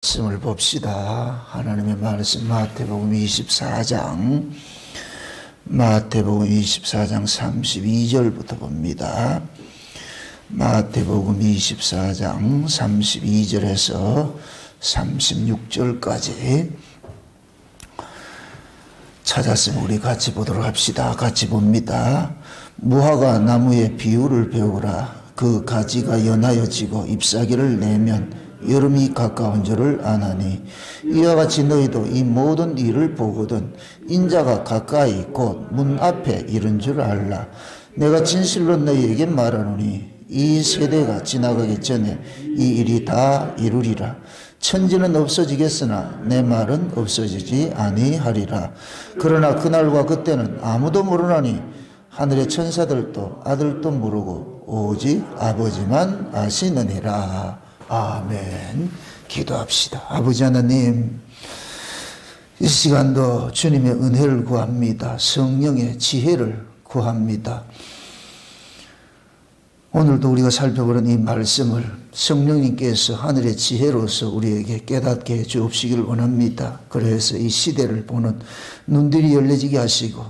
말씀을 봅시다. 하나님의 말씀 마태복음 24장 32절부터 봅니다. 마태복음 24장 32절에서 36절까지 찾았으면 우리 같이 보도록 합시다. 같이 봅니다. 무화과 나무의 비유를 배우라. 그 가지가 연하여 지고 잎사귀를 내면 여름이 가까운 줄을 아나니 이와 같이 너희도 이 모든 일을 보거든 인자가 가까이 곧 문 앞에 이른 줄 알라. 내가 진실로 너희에게 말하노니 이 세대가 지나가기 전에 이 일이 다 이루리라. 천지는 없어지겠으나 내 말은 없어지지 아니하리라. 그러나 그날과 그때는 아무도 모르나니 하늘의 천사들도 아들도 모르고 오직 아버지만 아시느니라. 아멘. 기도합시다. 아버지 하나님, 이 시간도 주님의 은혜를 구합니다. 성령의 지혜를 구합니다. 오늘도 우리가 살펴보는 이 말씀을 성령님께서 하늘의 지혜로서 우리에게 깨닫게 해 주옵시기를 원합니다. 그래서 이 시대를 보는 눈들이 열려지게 하시고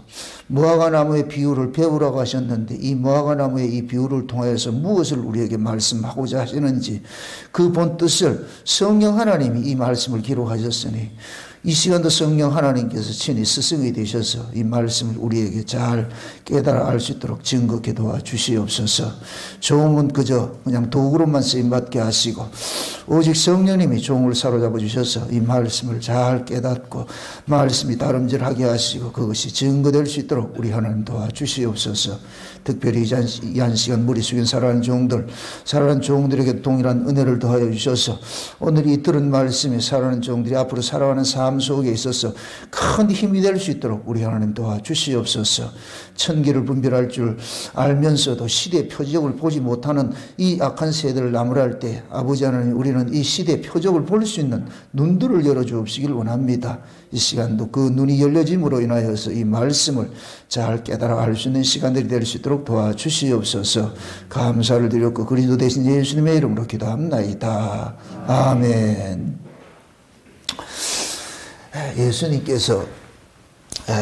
무화과 나무의 비유를 배우라고 하셨는데 이 무화과 나무의 이 비유를 통해서 무엇을 우리에게 말씀하고자 하시는지 그 본 뜻을 성령 하나님이 이 말씀을 기록하셨으니 이 시간도 성령 하나님께서 친히 스승이 되셔서 이 말씀을 우리에게 잘 깨달아 알 수 있도록 증거케 도와주시옵소서. 종은 그저 그냥 도구로만 쓰임받게 하시고 오직 성령님이 종을 사로잡아 주셔서 이 말씀을 잘 깨닫고 말씀이 다름질하게 하시고 그것이 증거될 수 있도록 우리 하나님 도와주시옵소서. 특별히 이 한 시간 머리 숙인 살아가는 종들에게 동일한 은혜를 더하여 주셔서 오늘 이 들은 말씀이 살아가는 종들이 앞으로 살아가는 삶 속에 있어서 큰 힘이 될 수 있도록 우리 하나님 도와주시옵소서. 천기를 분별할 줄 알면서도 시대의 표적을 보지 못하는 이 악한 세대를 나무랄 때 아버지 하나님 우리는 이 시대의 표적을 볼 수 있는 눈들을 열어주옵시길 원합니다. 이 시간도 그 눈이 열려짐으로 인하여서 이 말씀을 잘 깨달아 알 수 있는 시간들이 될 수 있도록 도와주시옵소서. 감사를 드렸고 그리스도 대신 예수님의 이름으로 기도합나이다. 아멘. 예수님께서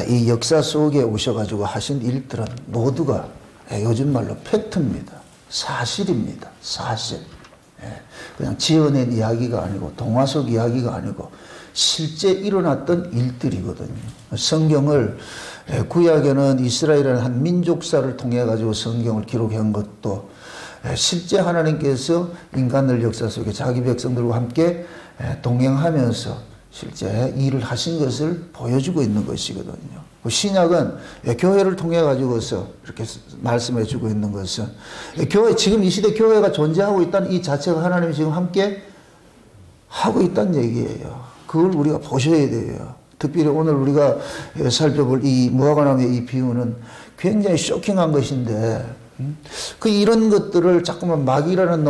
이 역사 속에 오셔가지고 하신 일들은 모두가 요즘 말로 팩트입니다. 사실입니다. 사실. 그냥 지어낸 이야기가 아니고 동화 속 이야기가 아니고 실제 일어났던 일들이거든요. 성경을 구약에는 이스라엘이라는 한 민족사를 통해 가지고 성경을 기록한 것도 실제 하나님께서 인간들 역사 속에 자기 백성들과 함께 동행하면서 실제 일을 하신 것을 보여주고 있는 것이거든요. 신약은 교회를 통해 가지고서 이렇게 말씀해 주고 있는 것은 교회, 지금 이 시대 교회가 존재하고 있다는 이 자체가 하나님이 지금 함께 하고 있다는 얘기예요. 그걸 우리가 보셔야 돼요. 특별히 오늘 우리가 살펴볼 이 무화과 나무의 이 비유는 굉장히 쇼킹한 것인데 그 이런 것들을 자꾸만 마귀라는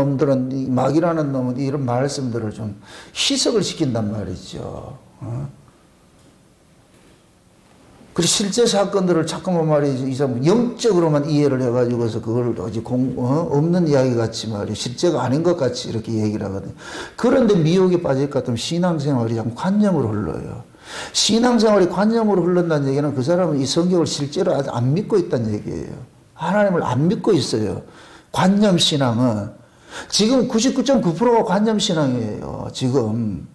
놈은 이런 말씀들을 좀 희석을 시킨단 말이죠. 그리고 실제 사건들을 자꾸만 말이죠. 이 사람 영적으로만 이해를 해가지고서 그걸 없는 이야기 같이 말이에요. 실제가 아닌 것 같이 이렇게 얘기를 하거든요. 그런데 미혹에 빠질 것 같으면 신앙생활이 자꾸 관념으로 흘러요. 신앙생활이 관념으로 흘른다는 얘기는 그 사람은 이 성경을 실제로 아직 안 믿고 있다는 얘기예요. 하나님을 안 믿고 있어요. 관념신앙은 지금 99.9%가 관념신앙이에요. 지금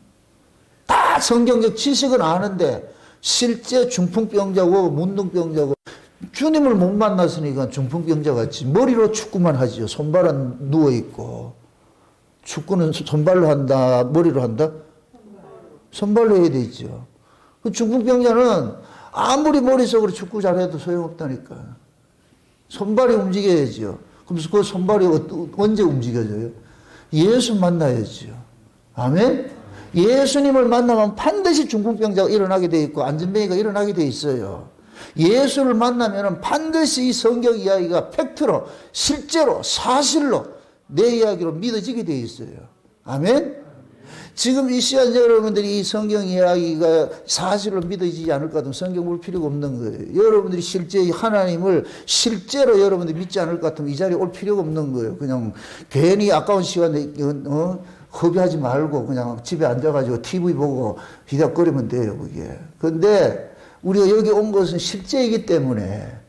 다 성경적 지식은 아는데 실제 중풍병자고 문둥병자고 주님을 못 만났으니까 중풍병자같이 머리로 축구만 하죠. 손발은 누워있고 축구는 손발로 한다 머리로 한다? 손발로 해야 되죠. 그 중풍병자는 아무리 머릿속으로 축구 잘해도 소용없다니까. 손발이 움직여야죠. 그럼 그 손발이 언제 움직여져요? 예수 만나야죠. 아멘? 예수님을 만나면 반드시 중풍병자가 일어나게 돼 있고 안진뱅이가 일어나게 돼 있어요. 예수를 만나면 반드시 이 성경 이야기가 팩트로 실제로 사실로 내 이야기로 믿어지게 돼 있어요. 아멘? 지금 이 시간 여러분들이 이 성경 이야기가 사실로 믿어지지 않을 것 같으면 성경 볼 필요가 없는 거예요. 여러분들이 실제 하나님을 실제로 여러분들이 믿지 않을 것 같으면 이 자리에 올 필요가 없는 거예요. 그냥 괜히 아까운 시간에 허비하지 말고 그냥 집에 앉아가지고 TV 보고 히덕거리면 돼요, 그게. 근데 우리가 여기 온 것은 실제이기 때문에,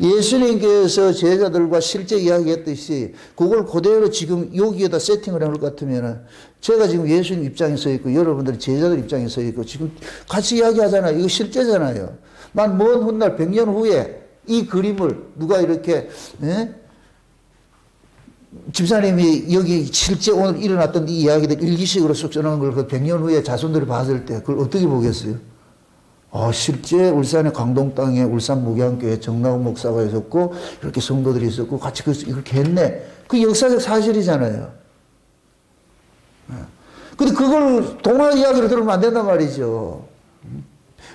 예수님께서 제자들과 실제 이야기했듯이 그걸 그대로 지금 여기에다 세팅을 해놓을 것 같으면은 제가 지금 예수님 입장에 서 있고 여러분들이 제자들 입장에 서 있고 지금 같이 이야기하잖아요. 이거 실제잖아요. 만 먼 훗날 100년 후에 이 그림을 누가 이렇게, 집사님이 여기 실제 오늘 일어났던 이 이야기들 일기식으로 쏙 써놓은 걸 그 100년 후에 자손들이 봤을 때 그걸 어떻게 보겠어요? 실제 울산의 강동 땅에 울산 목양교회 정나훈 목사가 있었고 이렇게 성도들이 있었고 같이 이렇게 했네. 그 역사적 사실이잖아요. 근데 그걸 동화 이야기로 들으면 안 된단 말이죠.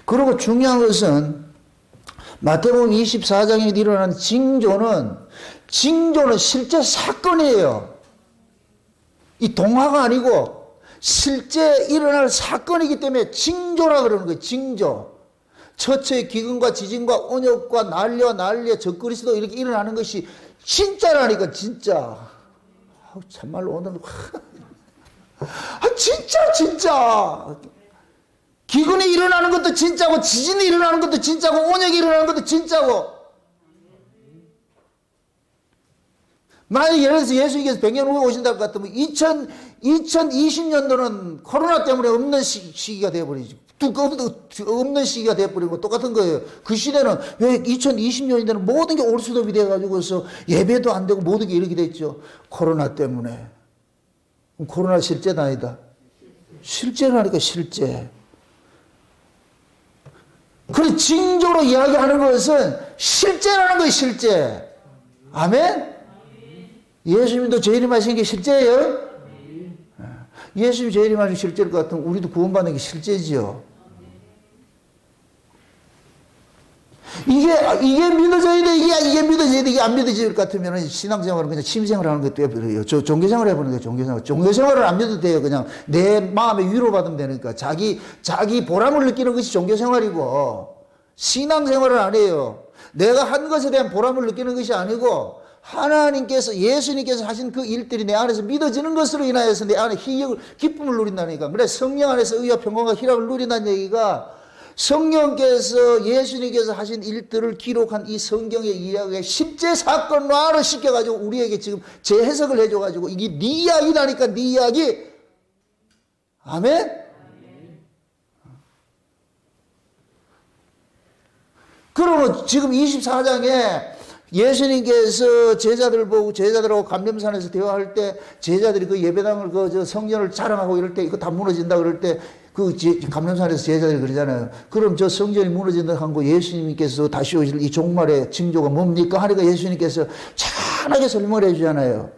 그리고 중요한 것은 마태복음 24장에 일어난 징조는 실제 사건이에요. 이 동화가 아니고 실제 일어날 사건이기 때문에 징조라 그러는 거예요. 징조. 처처의 기근과 지진과 온역과 난리와 적그리스도 이렇게 일어나는 것이 진짜라니까, 진짜. 참말로 오늘 진짜. 기근이 일어나는 것도 진짜고, 지진이 일어나는 것도 진짜고, 온역이 일어나는 것도 진짜고. 만약 예를 들어서 예수님께서 100년 후에 오신다고 같으면 2020년도는 코로나 때문에 없는 시기가 되어버리지. 없는 시기가 되어버리는 거 똑같은 거예요. 그 시대는 왜 2020년인데는 모든 게 올수톱이 돼가지고서 예배도 안 되고 모든 게 이렇게 됐죠. 코로나 때문에. 그럼 코로나 실제는 아니다. 실제라니까, 실제. 그래, 징조로 이야기하는 것은 실제라는 거예요, 실제. 아멘? 예수님도 재림하신 게 실제예요? 예수님이 재림하신 게 실제일 것 같으면 우리도 구원받는 게 실제지요. 이게 믿어져야 돼, 이게 믿어져야 돼, 이게 안 믿어질 것 같으면 신앙생활은 그냥 취미생활 하는 것도 해버려요. 종교생활 해보는 거예요, 종교생활. 종교생활을 안 믿어도 돼요. 그냥 내 마음에 위로받으면 되니까. 자기 보람을 느끼는 것이 종교생활이고, 신앙생활은 안 해요. 내가 한 것에 대한 보람을 느끼는 것이 아니고, 하나님께서, 예수님께서 하신 그 일들이 내 안에서 믿어지는 것으로 인하여서 내 안에 기쁨을 누린다니까. 그래, 성령 안에서 의와 평강과 희락을 누린다는 얘기가 성령께서, 예수님께서 하신 일들을 기록한 이 성경의 이야기의 실제 사건화를 시켜가지고 우리에게 지금 재해석을 해줘가지고 이게 네 이야기라니까, 네 이야기. 아멘? 그러면 지금 24장에 예수님께서 제자들 보고 제자들하고 감람산에서 대화할 때 제자들이 그 예배당을 그 성전을 자랑하고 이럴 때 이거 다 무너진다 그럴 때 그 감람산에서 제자들이 그러잖아요. 그럼 저 성전이 무너진다 한 거 예수님께서 다시 오실 이 종말의 징조가 뭡니까? 하니까 예수님께서 찬하게 설명을 해주잖아요.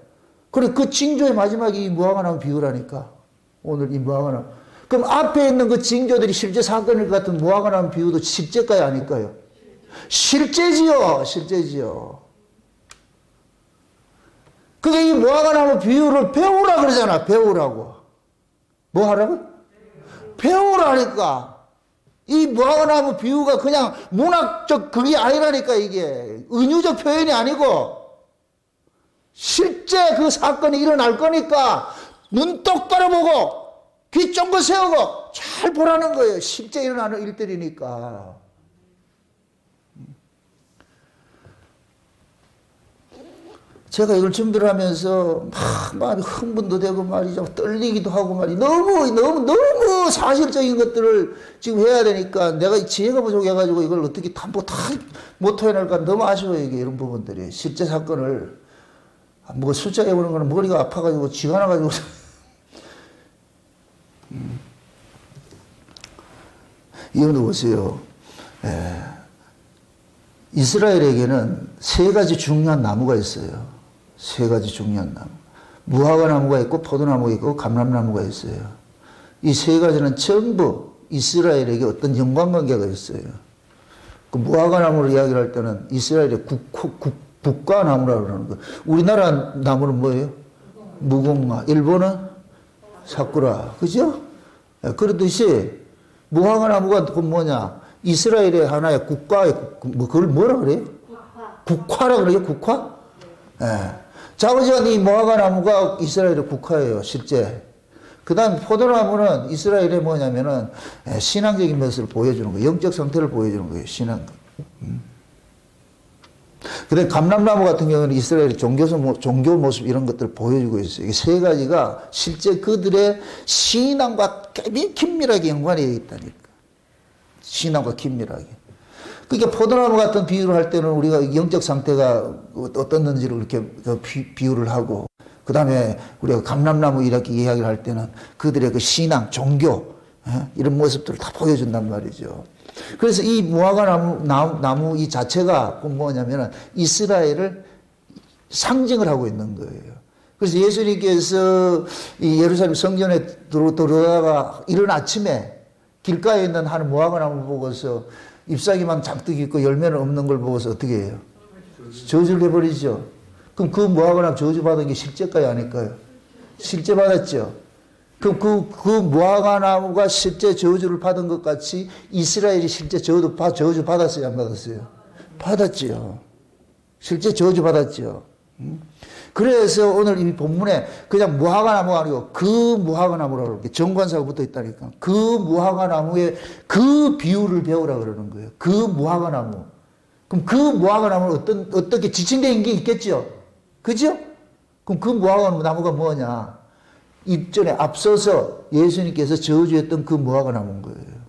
그래, 그 징조의 마지막이 이 무화과나무 비유라니까. 오늘 이 무화과나무. 그럼 앞에 있는 그 징조들이 실제 사건일 것 같은 무화과나무 비유도 실제가요, 아닐까요? 실제지요, 실제지요. 그게 이 무화과나무 비유를 배우라 그러잖아, 배우라고. 뭐 하라고? 배우라니까. 이 무화과나무 비유가 그냥 문학적 그게 아니라니까, 이게. 은유적 표현이 아니고, 실제 그 사건이 일어날 거니까, 눈 똑바로 보고, 귀 쫑긋 세우고, 잘 보라는 거예요. 실제 일어나는 일들이니까. 제가 이걸 준비를 하면서 막 흥분도 되고 말이죠. 떨리기도 하고 말이죠. 너무 사실적인 것들을 지금 해야 되니까 내가 지혜가 부족해가지고 이걸 어떻게 다 못 표현할까 너무 아쉬워요. 이게 이런 부분들이. 실제 사건을 뭐 숫자해보는 거는 머리가 아파가지고 쥐가 나가지고. 이거는 보세요. 이스라엘에게는 세 가지 중요한 나무가 있어요. 세 가지 중요한 나무. 무화과나무가 있고 포도나무가 있고 감람나무가 있어요. 이 세 가지는 전부 이스라엘에게 어떤 연관관계가 있어요. 그 무화과나무를 이야기를 할 때는 이스라엘의 국과나무라고 그러는 거예요. 우리나라 나무는 뭐예요? 무궁화. 일본은 사쿠라. 그죠? 그렇듯이 무화과나무가 그 뭐냐? 이스라엘의 하나의 국가의, 그걸 뭐라 그래요? 국화라 그래요? 국화? 예. 자그지간 이 무화과 나무가 이스라엘의 국화예요, 실제. 그 다음 포도나무는 이스라엘의 뭐냐면은 신앙적인 것을 보여주는 거예요. 영적 상태를 보여주는 거예요, 신앙. 그 다음에 감람나무 같은 경우는 이스라엘의 종교 모습 이런 것들을 보여주고 있어요. 이 세 가지가 실제 그들의 신앙과 긴밀하게 연관되어 있다니까. 신앙과 긴밀하게. 그러니까 포도나무 같은 비유를 할 때는 우리가 영적 상태가 어떻는지를 이렇게 비유를 하고, 그 다음에 우리가 감람나무 이렇게 이야기를 할 때는 그들의 그 신앙, 종교, 이런 모습들을 다 보여준단 말이죠. 그래서 이 무화과 나무 이 자체가 뭐냐면은 이스라엘을 상징을 하고 있는 거예요. 그래서 예수님께서 이 예루살렘 성전에 들어다가 이른 아침에 길가에 있는 한 무화과 나무 보고서 잎사귀만 잔뜩 있고 열매는 없는 걸 보고서 어떻게 해요? 저주를 해버리죠. 그럼 그 무화과 나무 저주받은 게 실제가요, 아닐까요? 실제 받았죠. 그럼 그 무화과 나무가 실제 저주를 받은 것 같이 이스라엘이 실제 저주 받았어요, 안 받았어요? 받았지요. 실제 저주 받았죠. 그래서 오늘 이 본문에 그냥 무화과 나무가 아니고 그 무화과 나무라고 그러고 정관사가 붙어 있다니까. 그 무화과 나무의 그 비유를 배우라 그러는 거예요. 그 무화과 나무. 그럼 그 무화과 나무는 어떻게 지칭된 게 있겠죠? 그죠? 그럼 그 무화과 나무가 뭐냐? 입전에 앞서서 예수님께서 저주했던 그 무화과 나무인 거예요.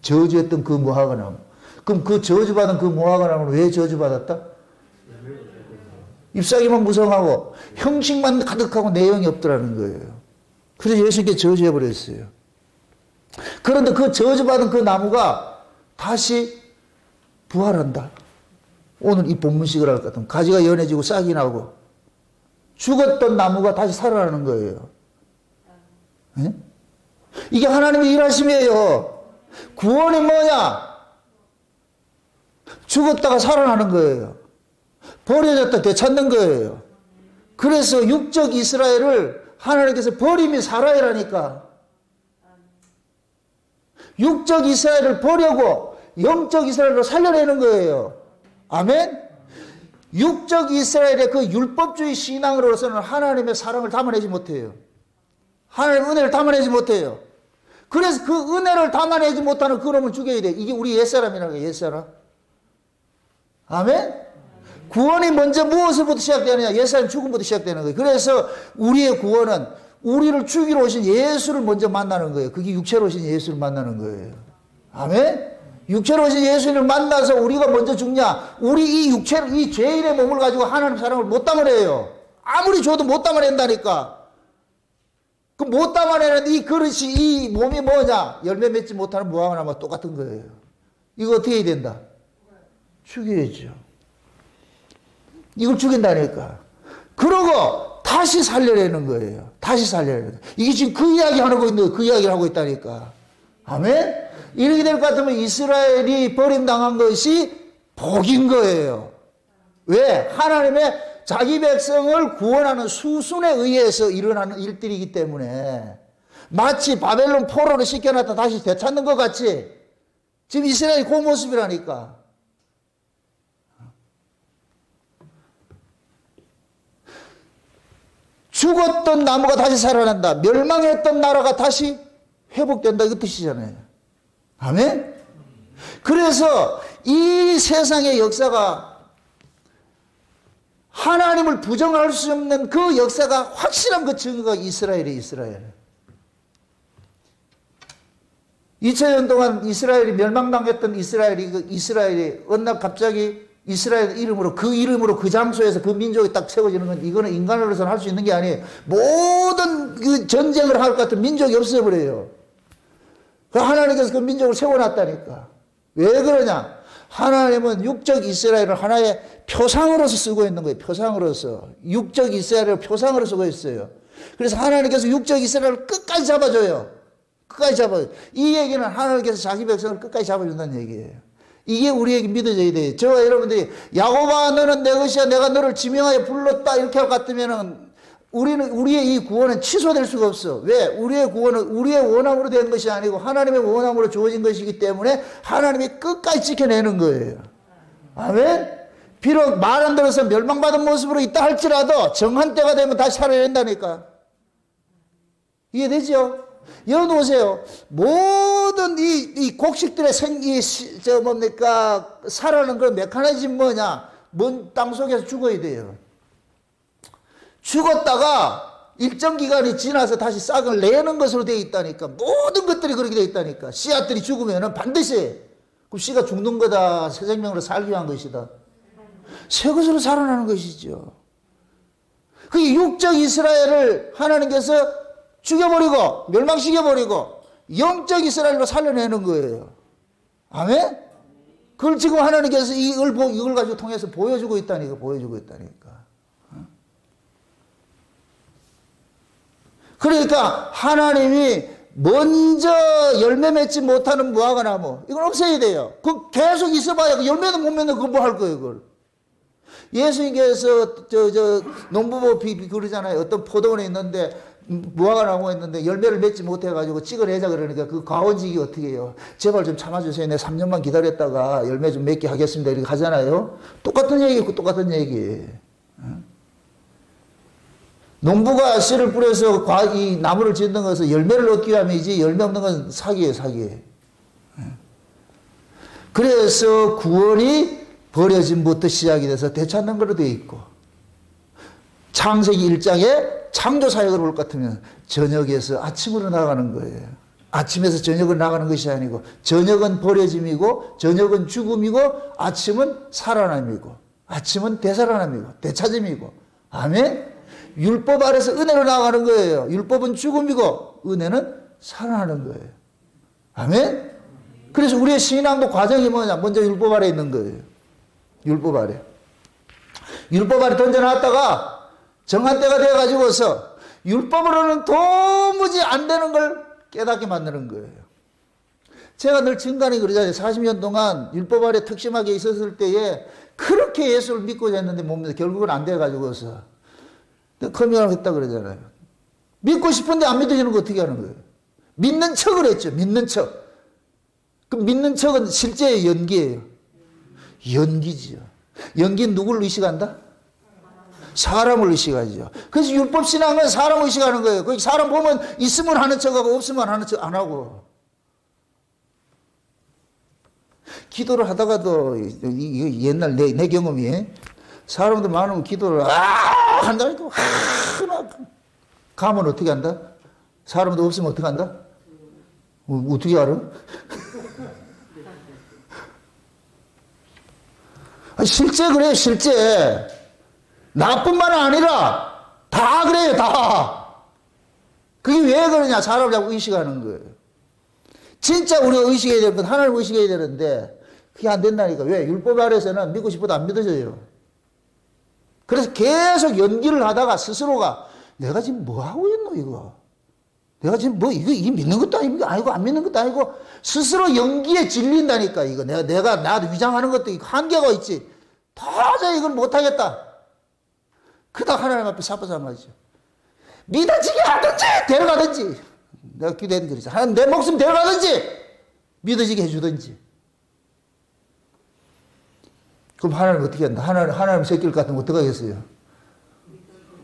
저주했던 그 무화과 나무. 그럼 그 저주받은 그 무화과 나무는 왜 저주받았다? 잎사귀만 무성하고 형식만 가득하고 내용이 없더라는 거예요. 그래서 예수님께 저주해버렸어요. 그런데 그 저주받은 그 나무가 다시 부활한다. 오늘 이 본문식을 할 것 같으면 가지가 연해지고 싹이 나고 죽었던 나무가 다시 살아나는 거예요. 네? 이게 하나님의 일하심이에요. 구원이 뭐냐? 죽었다가 살아나는 거예요. 버려졌다 되찾는 거예요. 그래서 육적 이스라엘을 하나님께서 버림이 살아야라니까. 육적 이스라엘을 버리고 영적 이스라엘로 살려내는 거예요. 아멘? 육적 이스라엘의 그 율법주의 신앙으로서는 하나님의 사랑을 담아내지 못해요. 하나님의 은혜를 담아내지 못해요. 그래서 그 은혜를 담아내지 못하는 그놈을 죽여야 돼. 이게 우리 옛사람이라는 거예요, 옛사람. 아멘? 구원이 먼저 무엇으로부터 시작되느냐? 옛사람 죽음부터 시작되는 거예요. 그래서 우리의 구원은 우리를 죽이러 오신 예수를 먼저 만나는 거예요. 그게 육체로 오신 예수를 만나는 거예요. 아멘? 육체로 오신 예수를 만나서 우리가 먼저 죽냐? 우리 이 육체를, 이 죄인의 몸을 가지고 하나님 사랑을 못 담아내요. 아무리 줘도 못 담아낸다니까. 그 못 담아내는 이 그릇이, 이 몸이 뭐냐? 열매 맺지 못하는 무화과 나무와 똑같은 거예요. 이거 어떻게 해야 된다? 죽여야죠. 이걸 죽인다니까. 그러고 다시 살려내는 거예요. 다시 살려내는 거예요. 이게 지금 그 이야기 하고 있는 거예요. 그 이야기를 하고 있다니까. 아멘? 이렇게 될 것 같으면 이스라엘이 버림당한 것이 복인 거예요. 왜? 하나님의 자기 백성을 구원하는 수순에 의해서 일어나는 일들이기 때문에 마치 바벨론 포로를 시켜놨다 다시 되찾는 것 같이 지금 이스라엘이 그 모습이라니까. 죽었던 나무가 다시 살아난다. 멸망했던 나라가 다시 회복된다. 그 뜻이잖아요. 아멘? 그래서 이 세상의 역사가 하나님을 부정할 수 없는 그 역사가 확실한 그 증거가 이스라엘이에요. 이스라엘. 2000년 동안 이스라엘이 멸망당했던 이스라엘이 어느 날 갑자기 이스라엘 이름으로 그 장소에서 그 민족이 딱 세워지는 건 이거는 인간으로서는 할 수 있는 게 아니에요. 모든 그 전쟁을 할 것 같은 민족이 없어버려요. 하나님께서 그 민족을 세워놨다니까. 왜 그러냐? 하나님은 육적 이스라엘을 하나의 표상으로서 쓰고 있는 거예요. 표상으로서. 육적 이스라엘을 표상으로 쓰고 있어요. 그래서 하나님께서 육적 이스라엘을 끝까지 잡아줘요. 끝까지 잡아줘요. 이 얘기는 하나님께서 자기 백성을 끝까지 잡아준다는 얘기예요. 이게 우리에게 믿어져야 돼요. 저와 여러분들이 야곱아 너는 내 것이야 내가 너를 지명하여 불렀다 이렇게 할 것 같으면은 우리의 이 구원은 취소될 수가 없어. 왜? 우리의 구원은 우리의 원함으로 된 것이 아니고 하나님의 원함으로 주어진 것이기 때문에 하나님이 끝까지 지켜내는 거예요. 아멘? 비록 말 안 들어서 멸망받은 모습으로 있다 할지라도 정한 때가 되면 다시 살아낸다니까. 이해되죠? 여기 보세요. 모든 이 곡식들의 살아는 그런 메커니즘 뭐냐? 먼 땅 속에서 죽어야 돼요. 죽었다가 일정 기간이 지나서 다시 싹을 내는 것으로 되어 있다니까. 모든 것들이 그렇게 되어 있다니까. 씨앗들이 죽으면 반드시 그럼 씨가 죽는 거다. 새 생명으로 살기 위한 것이다. 새 것으로 살아나는 것이죠. 그 육적 이스라엘을 하나님께서 죽여버리고 멸망시켜버리고 영적 이스라엘로 살려내는 거예요. 아멘? 그걸 지금 하나님께서 이걸 가지고 통해서 보여주고 있다니까. 보여주고 있다니까. 그러니까 하나님이 먼저 열매 맺지 못하는 무화과 나무 이건 없애야 돼요. 그 계속 있어봐야 그 열매도 못 맺는 그거 뭐 할 거예요 그걸. 예수님께서 농부보 그러잖아요. 어떤 포도원에 있는데 무화과 나무가 있는데 열매를 맺지 못해가지고 찍어내자 그러니까 그 과원직이 어떻게 해요? 제발 좀 참아주세요. 내가 3년만 기다렸다가 열매 좀 맺게 하겠습니다. 이렇게 하잖아요. 똑같은 얘기고 똑같은 얘기. 농부가 씨를 뿌려서 이 나무를 짓는 것은 열매를 얻기 위함이지 열매 없는 건 사기예요, 사기. 그래서 구원이 버려짐부터 시작이 돼서 되찾는 걸로 되어 있고 창세기 1장에 창조 사역을 볼 것 같으면 저녁에서 아침으로 나가는 거예요. 아침에서 저녁으로 나가는 것이 아니고 저녁은 버려짐이고 저녁은 죽음이고 아침은 살아남이고 아침은 되살아남이고 되찾음이고 아멘? 율법 아래서 은혜로 나가는 거예요. 율법은 죽음이고 은혜는 살아나는 거예요. 아멘? 그래서 우리의 신앙도 과정이 뭐냐? 먼저 율법 아래 있는 거예요. 율법 아래. 율법 아래 던져놨다가 정한 때가 되어가지고서 율법으로는 도무지 안 되는 걸 깨닫게 만드는 거예요. 제가 늘 증간이 그러잖아요. 40년 동안 율법 아래 특심하게 있었을 때에 그렇게 예수를 믿고자 했는데 못 믿어. 결국은 안 돼가지고서 커밍아웃 했다 그러잖아요. 믿고 싶은데 안 믿어지는 거 어떻게 하는 거예요? 믿는 척을 했죠. 믿는 척. 그 믿는 척은 실제의 연기예요. 연기지요. 연기는 누구를 의식한다? 사람을 의식하죠. 그래서 율법 신앙은 사람을 의식하는 거예요. 그 사람 보면 있으면 하는 척하고 없으면 하는 척 안 하고. 기도를 하다가도 옛날 내 경험이 사람들 많으면 기도를 한다니까 가면 어떻게 한다? 사람도 없으면 어떻게 한다? 어떻게 알아? 실제 그래요. 실제 나뿐만 아니라 다 그래요. 다. 그게 왜 그러냐? 사람을 자꾸 의식하는 거예요. 진짜 우리가 의식해야 될 건 하나님을 의식해야 되는데 그게 안 된다니까. 왜? 율법 아래서는 믿고 싶어도 안 믿어져요. 그래서 계속 연기를 하다가 스스로가 내가 지금 뭐 하고 있노 이거? 내가 지금 뭐 이거 믿는 것도 아니고 안 믿는 것도 아니고 스스로 연기에 질린다니까. 이거 내가 나도 위장하는 것도 이거 한계가 있지. 도저히 이걸 못하겠다. 그다 하나님 앞에 사바사마죠. 믿어지게 하든지 데려가든지. 내가 기도했던 거죠. 하나님 내 목숨 데려가든지 믿어지게 해주든지. 그럼 하나님 어떻게 한다? 하나님 새끼를 같으면 어떻게 하겠어요?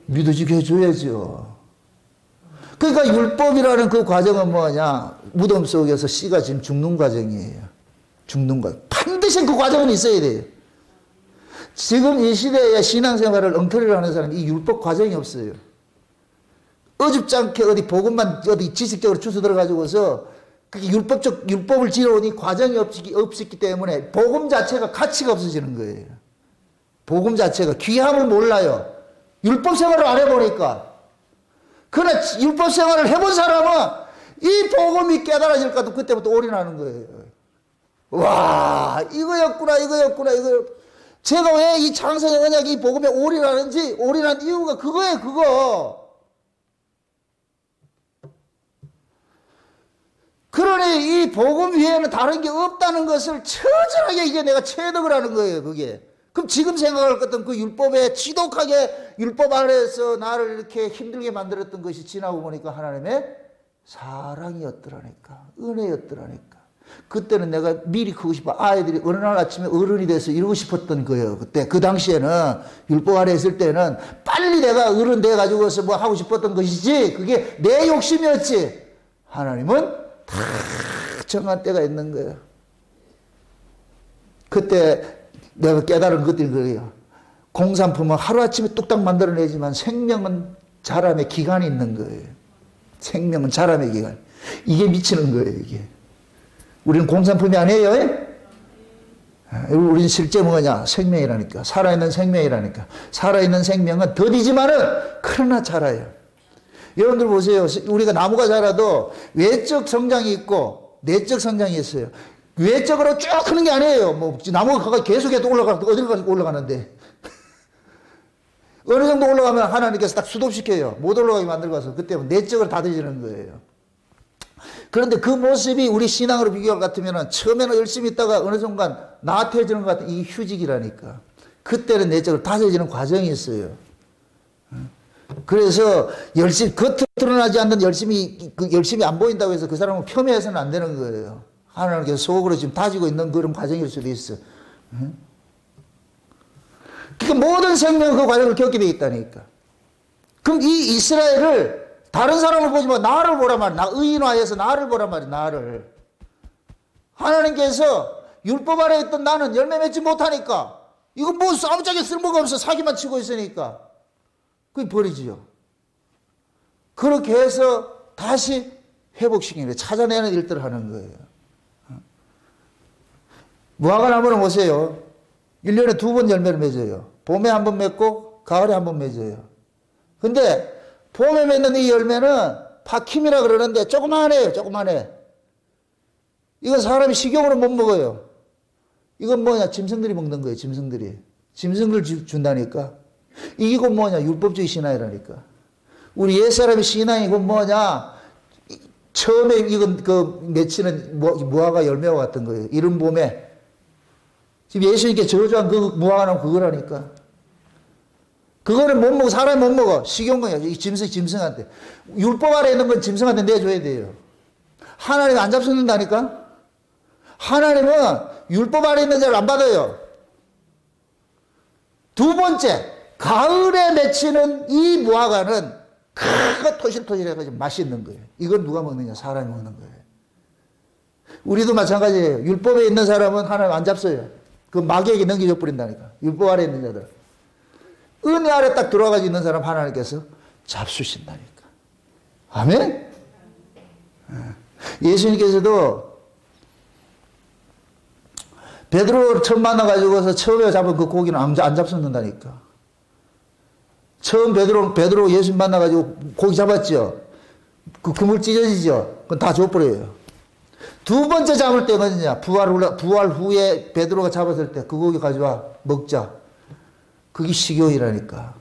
믿어지게 해줘야죠. 그러니까 율법이라는 그 과정은 뭐냐? 무덤 속에서 씨가 지금 죽는 과정이에요. 죽는 과정. 반드시 그 과정은 있어야 돼요. 지금 이 시대에 신앙생활을 엉터리로 하는 사람이 이 율법 과정이 없어요. 어줍지 않게 어디 복음만 어디 지식적으로 주워 들어가지고서 그게 율법을 지어오니 과정이 없었기 때문에 복음 자체가 가치가 없어지는 거예요. 복음 자체가 귀함을 몰라요. 율법 생활을 안 해보니까. 그러나 율법 생활을 해본 사람은 이 복음이 깨달아질 것 같으면 그때부터 올인하는 거예요. 와, 이거였구나. 제가 왜 이 창세의 언약이 이 복음에 올인하는지, 올인한 이유가 그거예요, 그거. 그러니 이 복음 위에는 다른 게 없다는 것을 처절하게 이제 내가 체득을 하는 거예요, 그게. 그럼 지금 생각할 것 같은 그 율법에 지독하게 율법 아래에서 나를 이렇게 힘들게 만들었던 것이 지나고 보니까 하나님의 사랑이었더라니까. 은혜였더라니까. 그때는 내가 미리 크고 싶어. 아이들이 어느 날 아침에 어른이 돼서 이러고 싶었던 거예요. 그때 그 당시에는 율법 아래 있을 때는 빨리 내가 어른 돼 가지고서 뭐 하고 싶었던 것이지 그게 내 욕심이었지. 하나님은 다 정한 때가 있는 거예요. 그때 내가 깨달은 것들이 그래요. 공산품은 하루아침에 뚝딱 만들어내지만 생명은 자람의 기간이 있는 거예요. 생명은 자람의 기간. 이게 미치는 거예요, 이게. 우리는 공산품이 아니에요. 우리는 실제 뭐냐? 생명이라니까. 살아있는 생명이라니까. 살아있는 생명은 더디지만은 그러나 자라요. 여러분들 보세요. 우리가 나무가 자라도 외적 성장이 있고 내적 성장이 있어요. 외적으로 쭉 크는 게 아니에요. 뭐 나무가 계속해서 어디까지 올라가는데 어느 정도 올라가면 하나님께서 딱 수독시켜요. 못 올라가게 만들어서 그때 내적으로 다져지는 거예요. 그런데 그 모습이 우리 신앙으로 비교할 것 같으면 처음에는 열심히 있다가 어느 순간 나태해지는 것 같은 이 휴직이라니까. 그때는 내적으로 다져지는 과정이 있어요. 그래서 열심히 겉으로 드러나지 않는 열심히 안 보인다고 해서 그 사람은 폄훼해서는 안 되는 거예요. 하나님께서 속으로 지금 다지고 있는 그런 과정일 수도 있어. 그러니까 모든 생명은 그 과정을 겪게 되겠다니까. 그럼 이 이스라엘을 다른 사람을 보지 마. 나를 보란 말이야. 나 의인화해서 나를 보란 말이야. 나를. 하나님께서 율법 아래 있던 나는 열매 맺지 못하니까 이거 뭐 아무짝에 쓸모가 없어. 사기만 치고 있으니까. 그게 버리지요. 그렇게 해서 다시 회복시키는 거예요. 찾아내는 일들을 하는 거예요. 무화과 나무는 보세요. 1년에 2번 열매를 맺어요. 봄에 한 번 맺고 가을에 한 번 맺어요. 근데 봄에 맺는 이 열매는 파킴이라 그러는데 조그만해요. 조그만해. 이건 사람이 식용으로 못 먹어요. 이건 뭐냐? 짐승들이 먹는 거예요. 짐승들이. 짐승들 준다니까. 이게 곧 뭐냐? 율법주의 신앙이라니까. 우리 옛사람의 신앙이 곧 뭐냐? 처음에 이건 그 맺히는 무화과 열매와 같은 거예요. 이른 봄에. 지금 예수님께 저주한 그 무화과는 그거라니까. 그거는 못 먹어. 사람이 못 먹어. 식용거야. 이 짐승한테. 율법 아래 있는 건 짐승한테 내줘야 돼요. 하나님은 안 잡수는다니까? 하나님은 율법 아래 있는 자를 안 받아요. 두 번째, 가을에 맺히는 이 무화과는 크고 토실토실해가지고 맛있는 거예요. 이건 누가 먹느냐? 사람이 먹는 거예요. 우리도 마찬가지예요. 율법에 있는 사람은 하나님 안 잡숴요. 그 마귀에게 넘겨줘 버린다니까. 율법 아래 있는 자들. 은혜 아래 딱 들어가지고 있는 사람 하나님께서 잡수신다니까. 아멘? 예수님께서도 베드로 처음 만나가지고서 처음에 잡은 그 고기는 안 잡수는다니까. 처음 베드로 예수님 만나가지고 고기 잡았죠. 그 그물 찢어지죠. 그건 다 줘버려요. 두 번째 잡을 때가 언제냐? 부활 후에 베드로가 잡았을 때 그 고기 가져와 먹자. 그게 식용이라니까.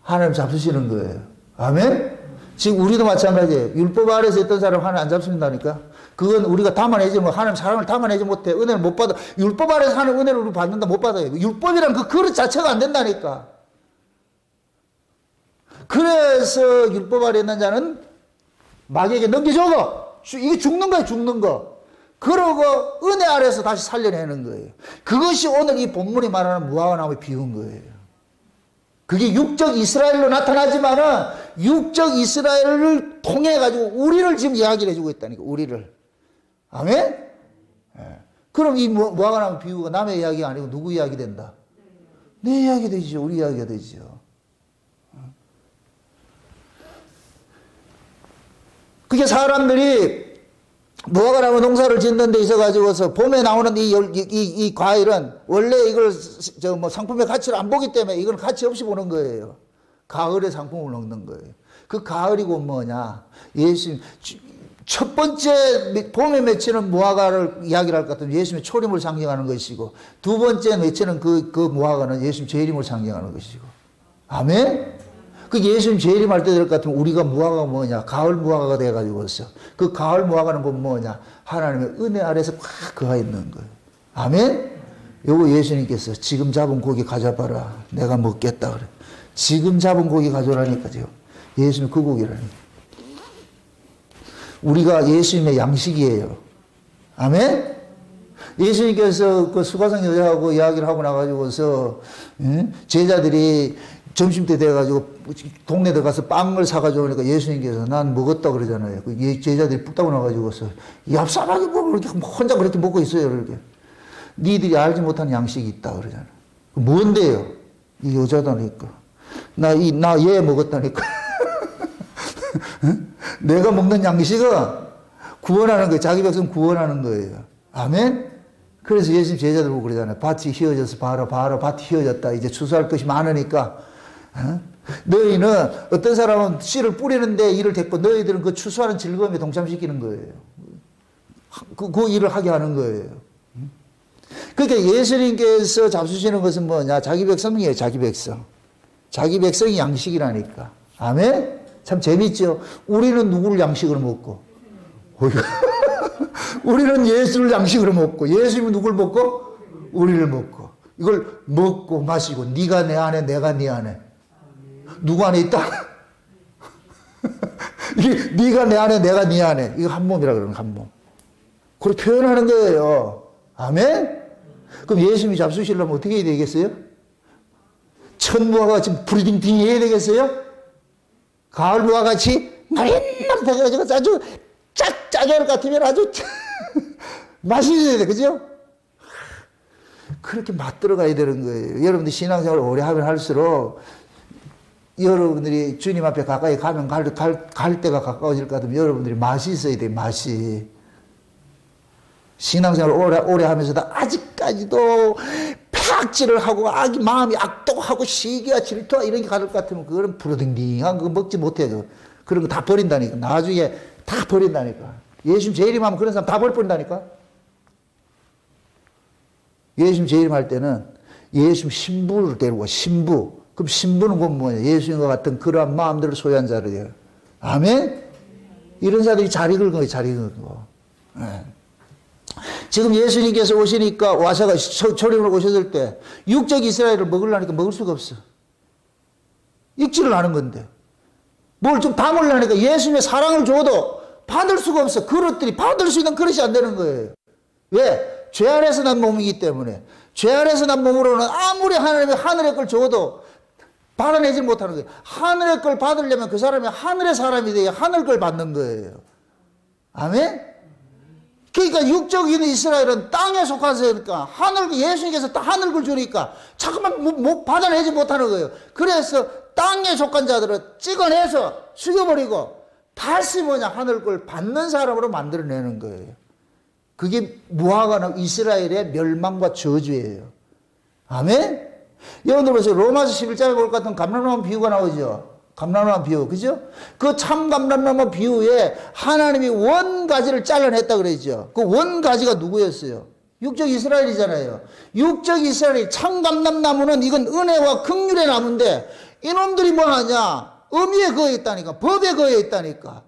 하나님 잡수시는 거예요. 아멘? 지금 우리도 마찬가지예요. 율법 아래서 있던 사람 하나님 안 잡수신다니까. 그건 우리가 담아내지 못, 하나님 사랑을 담아내지 못해. 은혜를 못 받아. 율법 아래서 하는 은혜를 우리 받는다 못 받아요. 율법이란 그 그릇 자체가 안 된다니까. 그래서 율법 아래 있는 자는 마귀에게 넘겨줘고 이게 죽는 거야, 죽는 거. 그러고 은혜 아래서 다시 살려내는 거예요. 그것이 오늘 이 본문이 말하는 무화과 나무에 비운 거예요. 그게 육적 이스라엘로 나타나지만은 육적 이스라엘을 통해 가지고 우리를 지금 이야기를 해주고 있다니까. 우리를. 아멘? 네. 그럼 이 무화과 나무 비유가 남의 이야기가 아니고 누구 이야기 된다? 내 이야기 되죠. 우리 이야기가 되죠. 그게 사람들이 무화과 나무 농사를 짓는 데 있어가지고서 봄에 나오는 이 과일은 원래 이걸 상품의 가치를 안 보기 때문에 이건 가치 없이 보는 거예요. 가을에 상품을 넣는 거예요. 그 가을이고 뭐냐. 예수님, 첫 번째 봄에 맺히는 무화과를 이야기를 할 것 같으면 예수님의 초림을 상징하는 것이고 두 번째 맺히는 그 무화과는 예수님 재림을 상징하는 것이고. 아멘? 그 예수님 재림할 때 될 것 같으면 우리가 무화과가 뭐냐? 가을 무화과가 돼가지고서 그 가을 무화과는 뭐냐? 하나님의 은혜 아래서 꽉 그가 있는 거예요. 아멘? 요거 예수님께서 지금 잡은 고기 가져봐라. 내가 먹겠다 그래. 지금 잡은 고기 가져오라니까요. 예수님 그 고기라니. 우리가 예수님의 양식이에요. 아멘? 예수님께서 그 수가성 여자하고 이야기를 하고 나가지고서, 제자들이 점심때 돼가지고 동네 들어가서 빵을 사가지고 오니까 예수님께서 난 먹었다 그러잖아요. 그 제자들이 뚝 따고 나가지고서 얍삽하게 먹고 이렇게 혼자 그렇게 먹고 있어요. 이렇게. 니들이 알지 못하는 양식이 있다 그러잖아요. 뭔데요? 이 여자다니까. 나 얘 먹었다니까. 내가 먹는 양식은 구원하는 거예요. 자기 백성 구원하는 거예요. 아멘? 그래서 예수님 제자들 보고 그러잖아요. 밭이 휘어져서 봐라, 밭이 휘어졌다. 이제 추수할 것이 많으니까. 너희는 어떤 사람은 씨를 뿌리는데 일을 됐고 너희들은 그 추수하는 즐거움에 동참시키는 거예요. 그 일을 하게 하는 거예요. 그러니까 예수님께서 잡수시는 것은 뭐냐? 자기 백성이에요. 자기 백성. 자기 백성이 양식이라니까. 아멘? 참 재밌죠? 우리는 누구를 양식으로 먹고 우리는 예수를 양식으로 먹고 예수님은 누굴 먹고? 우리를 먹고. 이걸 먹고 마시고 네가 내 안에 내가 네 안에. 누구 안에 있다? 네가 내 안에 내가 네 안에. 이거 한 몸이라 그러는 한 몸. 그걸 표현하는 거예요. 아멘? 그럼 예수님이 잡수시려면 어떻게 해야 되겠어요? 천무와 같이 부리딩딩 해야 되겠어요? 가을무와 같이 노릇노릇해가지고 아주 짜게 할 것 같으면 아주 맛있어야 돼. 그죠? 그렇게 맛들어가야 되는 거예요. 여러분들 신앙생활을 오래 하면 할수록 여러분들이 주님 앞에 가까이 가면 갈 때가 가까워질 것 같으면 여러분들이 맛이 있어야 돼요. 맛이. 신앙생활을 오래 하면서도 아직까지도 폐악질을 하고 마음이 악독하고 시기와 질투와 이런 게 가를 것 같으면 그거는 부르딩딩한 거 먹지 못해요. 그런 거 다 버린다니까. 나중에 다 버린다니까. 예수님 재림하면 그런 사람 다 버린다니까. 예수님 재림할 때는 예수님 신부를 데리고 신부. 그럼 신부는 곧 뭐냐? 예수님과 같은 그러한 마음들을 소유한 자들이에요. 아멘? 이런 자들이 잘 익은 거예요. 잘 익은 거. 네. 지금 예수님께서 오시니까 와사가 초림으로 오셨을 때 육적 이스라엘을 먹으려니까 먹을 수가 없어. 익지를 않은 건데. 뭘 좀 담으려니까 예수님의 사랑을 줘도 받을 수가 없어. 그릇들이 받을 수 있는 그릇이 안 되는 거예요. 왜? 죄 안에서 난 몸이기 때문에. 죄 안에서 난 몸으로는 아무리 하나님의 하늘의 걸 줘도 받아내지 못하는 거예요. 하늘의 걸 받으려면 그 사람이 하늘의 사람이 돼야 하늘 걸 받는 거예요. 아멘? 그러니까 육적인 이스라엘은 땅에 속한 자니까 예수님께서 하늘 걸 주니까 자꾸만 받아내지 못하는 거예요. 그래서 땅에 속한 자들은 찍어내서 죽여버리고 다시 하늘 걸 받는 사람으로 만들어내는 거예요. 그게 무화과나 이스라엘의 멸망과 저주예요. 아멘? 여러분들 보세요. 로마서 11장에 볼 것 같은 감람나무 비유가 나오죠. 감람나무 비유, 그죠? 그 참 감람나무 비유에 하나님이 원가지를 잘라냈다 그랬죠. 그 원가지가 누구였어요? 육적 이스라엘이잖아요. 육적 이스라엘이 참 감람나무는 이건 은혜와 긍휼의 나무인데 이놈들이 뭐 하냐? 의미에 거해 있다니까. 법에 거해 있다니까.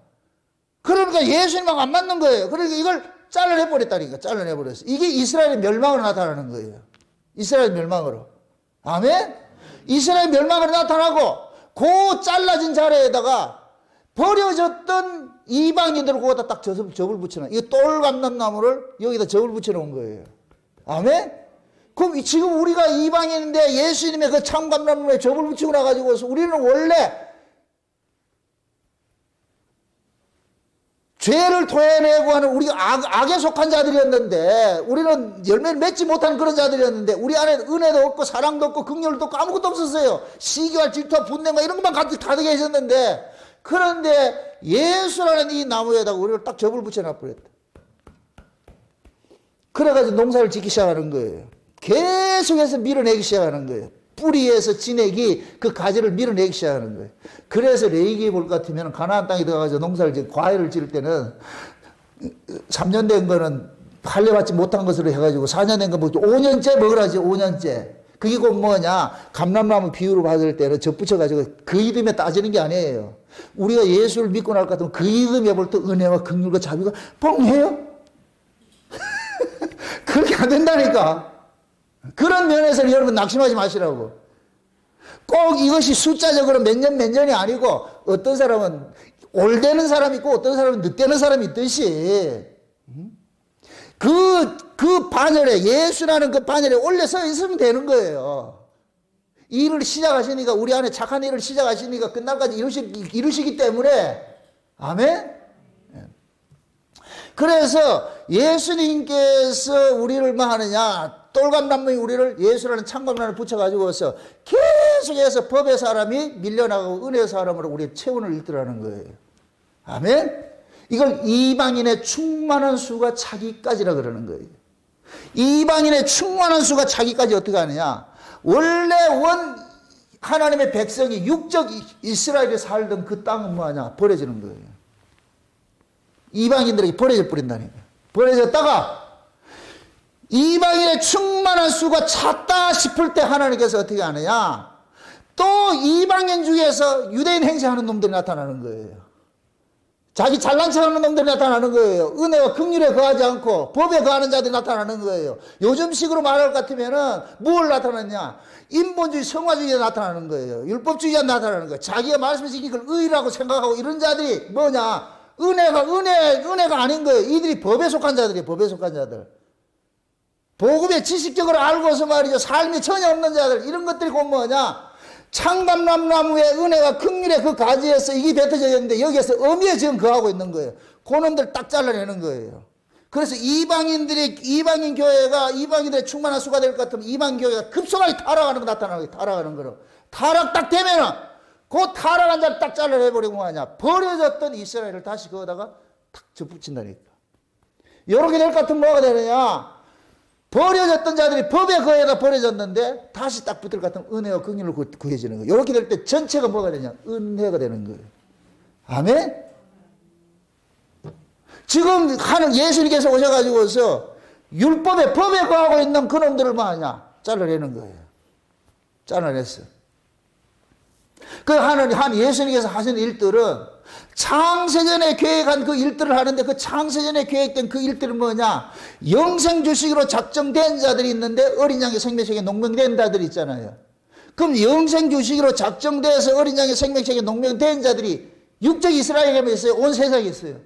그러니까 예수님하고 안 맞는 거예요. 그러니까 이걸 잘라내버렸다니까. 잘라내버렸어. 이게 이스라엘의 멸망으로 나타나는 거예요. 이스라엘 멸망으로. 아멘? 이스라엘 멸망으로 나타나고 그 잘라진 자리에다가 버려졌던 이방인들을 거기다 딱 접을 붙여놔. 이 똘감람나무를 여기다 접을 붙여놓은 거예요. 아멘? 그럼 지금 우리가 이방인인데 예수님의 그 참감람나무에 접을 붙이고 나가지고 우리는 원래 죄를 토해내고 하는 우리가 악에 속한 자들이었는데 우리는 열매를 맺지 못한 그런 자들이었는데 우리 안에 은혜도 없고 사랑도 없고 긍휼도 없고 아무것도 없었어요. 시기와 질투와 분냄과 이런 것만 가득해 있었는데 그런데 예수라는 이 나무에다가 우리를 딱 접을 붙여놔버렸다. 그래가지고 농사를 짓기 시작하는 거예요. 계속해서 밀어내기 시작하는 거예요. 뿌리에서 진액이 그 가지를 밀어내기 시작하는 거예요. 그래서 레위기에 볼 것 같으면 가나안 땅에 들어가서 농사를 과일을 지을 때는 3년 된 거는 할례받지 못한 것으로 해가지고 4년 된 거 먹고 5년째 먹으라지 5년째. 그게 곧 뭐냐? 감람나무 비유로 받을 때는 접붙여가지고 그 이름에 따지는 게 아니에요. 우리가 예수를 믿고 날 것 같으면 그 이름에 볼 때 은혜와 긍휼과 자비가 뻥해요? 그렇게 안 된다니까. 그런 면에서는 여러분 낙심하지 마시라고. 꼭 이것이 숫자적으로 몇 년이 아니고 어떤 사람은 올 되는 사람이 있고 어떤 사람은 늦되는 사람이 있듯이 그 반열에, 예수라는 그 반열에 올려 서 있으면 되는 거예요. 일을 시작하시니까, 우리 안에 착한 일을 시작하시니까 끝날까지 이루시기 때문에, 아멘? 그래서 예수님께서 우리를 뭐 하느냐, 똘감나무에 우리를 예수라는 창감나무를 붙여가지고서 계속해서 법의 사람이 밀려나가고 은혜의 사람으로 우리의 체온을 잃더라는 거예요. 아멘? 이걸 이방인의 충만한 수가 차기까지라 그러는 거예요. 이방인의 충만한 수가 차기까지 어떻게 하느냐? 원래 하나님의 백성이 육적 이스라엘에 살던 그 땅은 뭐하냐? 버려지는 거예요. 이방인들에게 버려져 버린다니까. 버려졌다가 이방인의 충만한 수가 찼다 싶을 때 하나님께서 어떻게 하느냐? 또 이방인 중에서 유대인 행세하는 놈들이 나타나는 거예요. 자기 잘난 척하는 놈들이 나타나는 거예요. 은혜와 긍휼에 거하지 않고 법에 거하는 자들이 나타나는 거예요. 요즘식으로 말할 것 같으면은 뭘 나타났냐? 인본주의, 성화주의가 나타나는 거예요. 율법주의가 나타나는 거예요. 자기가 말씀을 지킨 걸 의라고 생각하고 이런 자들이 뭐냐? 은혜가 아닌 거예요. 이들이 법에 속한 자들이에요. 법에 속한 자들. 복음에 지식적으로 알고서 말이죠. 삶이 전혀 없는 자들. 이런 것들이 곧 뭐냐? 창감나무의 은혜가 긍휼의 그 가지에서 이게 뱉어져 있는데 여기에서 어미에 지금 거하고 있는 거예요. 그놈들 딱 잘라내는 거예요. 그래서 이방인 교회가 이방인들의 충만한 수가 될 것 같으면 이방 교회가 급속하게 타락하는 거 나타나는 거예요. 타락하는 거로. 타락 딱 되면은 그 타락한 자를 딱 잘라내버리고 뭐하냐. 버려졌던 이스라엘을 다시 거기다가 탁 접붙인다니까. 이렇게 될 것 같으면 뭐가 되느냐. 버려졌던 자들이 법의 거에다 버려졌는데 다시 딱 붙을 것 같으면 은혜와 긍휼로 구해지는 거예요. 이렇게 될 때 전체가 뭐가 되냐? 은혜가 되는 거예요. 아멘? 지금 예수님께서 오셔가지고서 율법에 법에 거하고 있는 그놈들을 뭐하냐? 잘라내는 거예요. 잘라냈어. 예수님께서 하신 일들은 창세전에 계획한 그 일들을 하는데 그 창세전에 계획된 그 일들은 뭐냐? 영생 주식으로 작정된 자들이 있는데 어린 양의 생명책에 농명된 자들이 있잖아요. 그럼 영생 주식으로 작정돼서 어린 양의 생명책에 농명된 자들이 육적 이스라엘에 있어요? 온 세상에 있어요?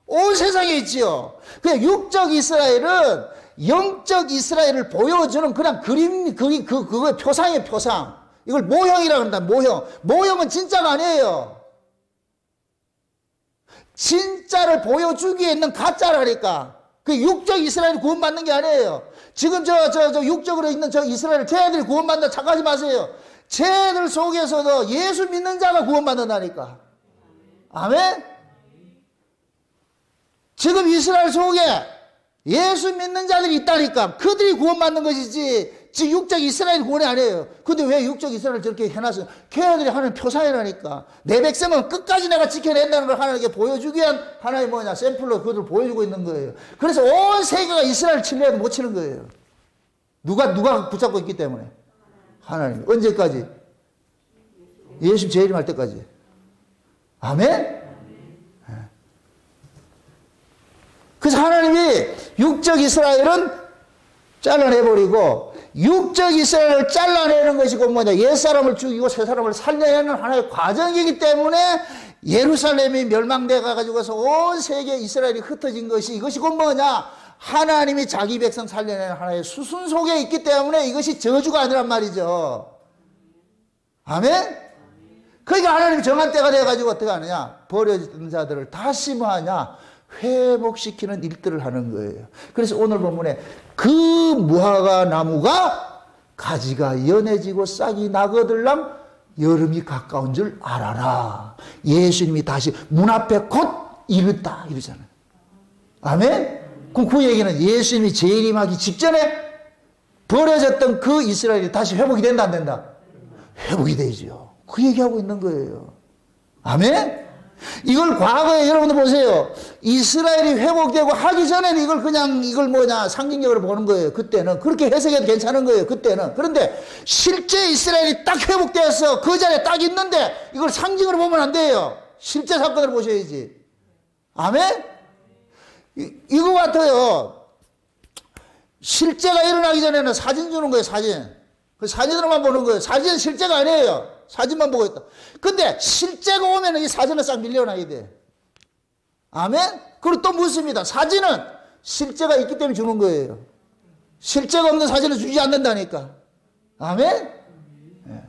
온 세상에 있지요. 그 육적 이스라엘은 영적 이스라엘을 보여주는 그냥 그거의 표상이에요, 표상. 이걸 모형이라고 한다, 모형. 모형은 진짜가 아니에요. 진짜를 보여주기 위해 있는 가짜라니까. 그 육적 이스라엘이 구원받는 게 아니에요. 지금 저 육적으로 있는 저 이스라엘, 쟤들이 구원받는다 착각하지 마세요. 쟤들 속에서도 예수 믿는 자가 구원받는다니까. 아멘? 지금 이스라엘 속에 예수 믿는 자들이 있다니까. 그들이 구원받는 것이지 지금 육적 이스라엘 구원이 아니에요. 근데 왜 육적 이스라엘을 저렇게 해놨어요? 걔네들이 하는 표상이라니까. 내 백성은 끝까지 내가 지켜낸다는 걸 하나님께 보여주기 위한 하나의 뭐냐, 샘플로 그들을 보여주고 있는 거예요. 그래서 온 세계가 이스라엘 칠래도 못 치는 거예요. 누가 붙잡고 있기 때문에. 하나님. 언제까지? 예수 재림할 때까지. 아멘? 그래서 하나님이 육적 이스라엘은 잘라내버리고 육적 이스라엘을 잘라내는 것이 곧 뭐냐, 옛사람을 죽이고 새사람을 살려내는 하나의 과정이기 때문에 예루살렘이 멸망돼 가지고서 온 세계 이스라엘이 흩어진 것이, 이것이 곧 뭐냐, 하나님이 자기 백성 살려내는 하나의 수순 속에 있기 때문에 이것이 저주가 아니란 말이죠. 아멘? 그러니까 하나님이 정한 때가 돼가지고 어떻게 하느냐, 버려진 자들을 다시 뭐하냐, 회복시키는 일들을 하는 거예요. 그래서 오늘 본문에 그 무화과 나무가 가지가 연해지고 싹이 나거들랑 여름이 가까운 줄 알아라. 예수님이 다시 문 앞에 곧 이르다 이러잖아요. 아멘? 그럼 그 얘기는 예수님이 재림하기 직전에 버려졌던 그 이스라엘이 다시 회복이 된다 안 된다? 회복이 되죠. 그 얘기하고 있는 거예요. 아멘? 이걸 과거에 여러분들 보세요. 이스라엘이 회복되고 하기 전에는 이걸 뭐냐, 상징적으로 보는 거예요. 그때는 그렇게 해석해도 괜찮은 거예요. 그때는. 그런데 실제 이스라엘이 딱 회복돼서 그 자리에 딱 있는데 이걸 상징으로 보면 안 돼요. 실제 사건을 보셔야지. 아멘? 이거 같아요. 실제가 일어나기 전에는 사진 주는 거예요. 사진. 그 사진으로만 보는 거예요. 사진은 실제가 아니에요. 사진만 보고 있다. 근데 실제가 오면 이 사진은 싹 밀려나야 돼. 아멘? 그리고 또 묻습니다. 사진은 실제가 있기 때문에 주는 거예요. 실제가 없는 사진을 주지 않는다니까. 아멘? 네.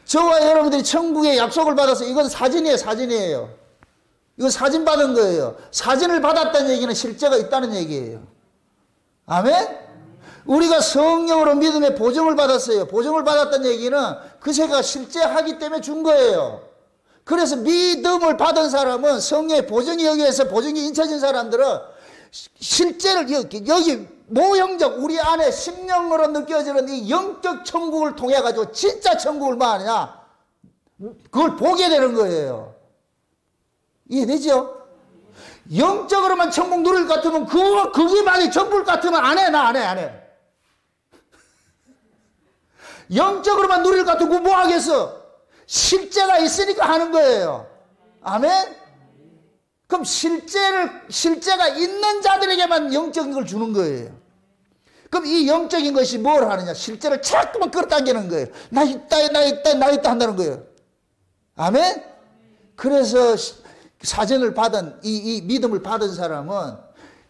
저와 여러분들이 천국의 약속을 받아서 이건 사진이에요. 사진이에요. 이건 사진 받은 거예요. 사진을 받았다는 얘기는 실제가 있다는 얘기예요. 아멘? 우리가 성령으로 믿음의 보증을 받았어요. 보증을 받았다는 얘기는 그 세계가 실제하기 때문에 준 거예요. 그래서 믿음을 받은 사람은 성령의 보증이 여기에서 보증이 인쳐진 사람들은 실제를 여기 모형적 우리 안에 심령으로 느껴지는 이 영적 천국을 통해 가지고 진짜 천국을 뭐 하느냐? 그걸 보게 되는 거예요. 이해되죠? 영적으로만 천국 누릴 것 같으면 그게 만약 전부일 것 같으면 안 해. 나 안 해. 영적으로만 누릴 것 같으면 뭐 하겠어? 실제가 있으니까 하는 거예요. 아멘? 그럼 실제가 있는 자들에게만 영적인 걸 주는 거예요. 그럼 이 영적인 것이 뭘 하느냐? 실제를 자꾸만 끌어당기는 거예요. 나 있다 한다는 거예요. 아멘? 그래서 사진을 받은, 이 믿음을 받은 사람은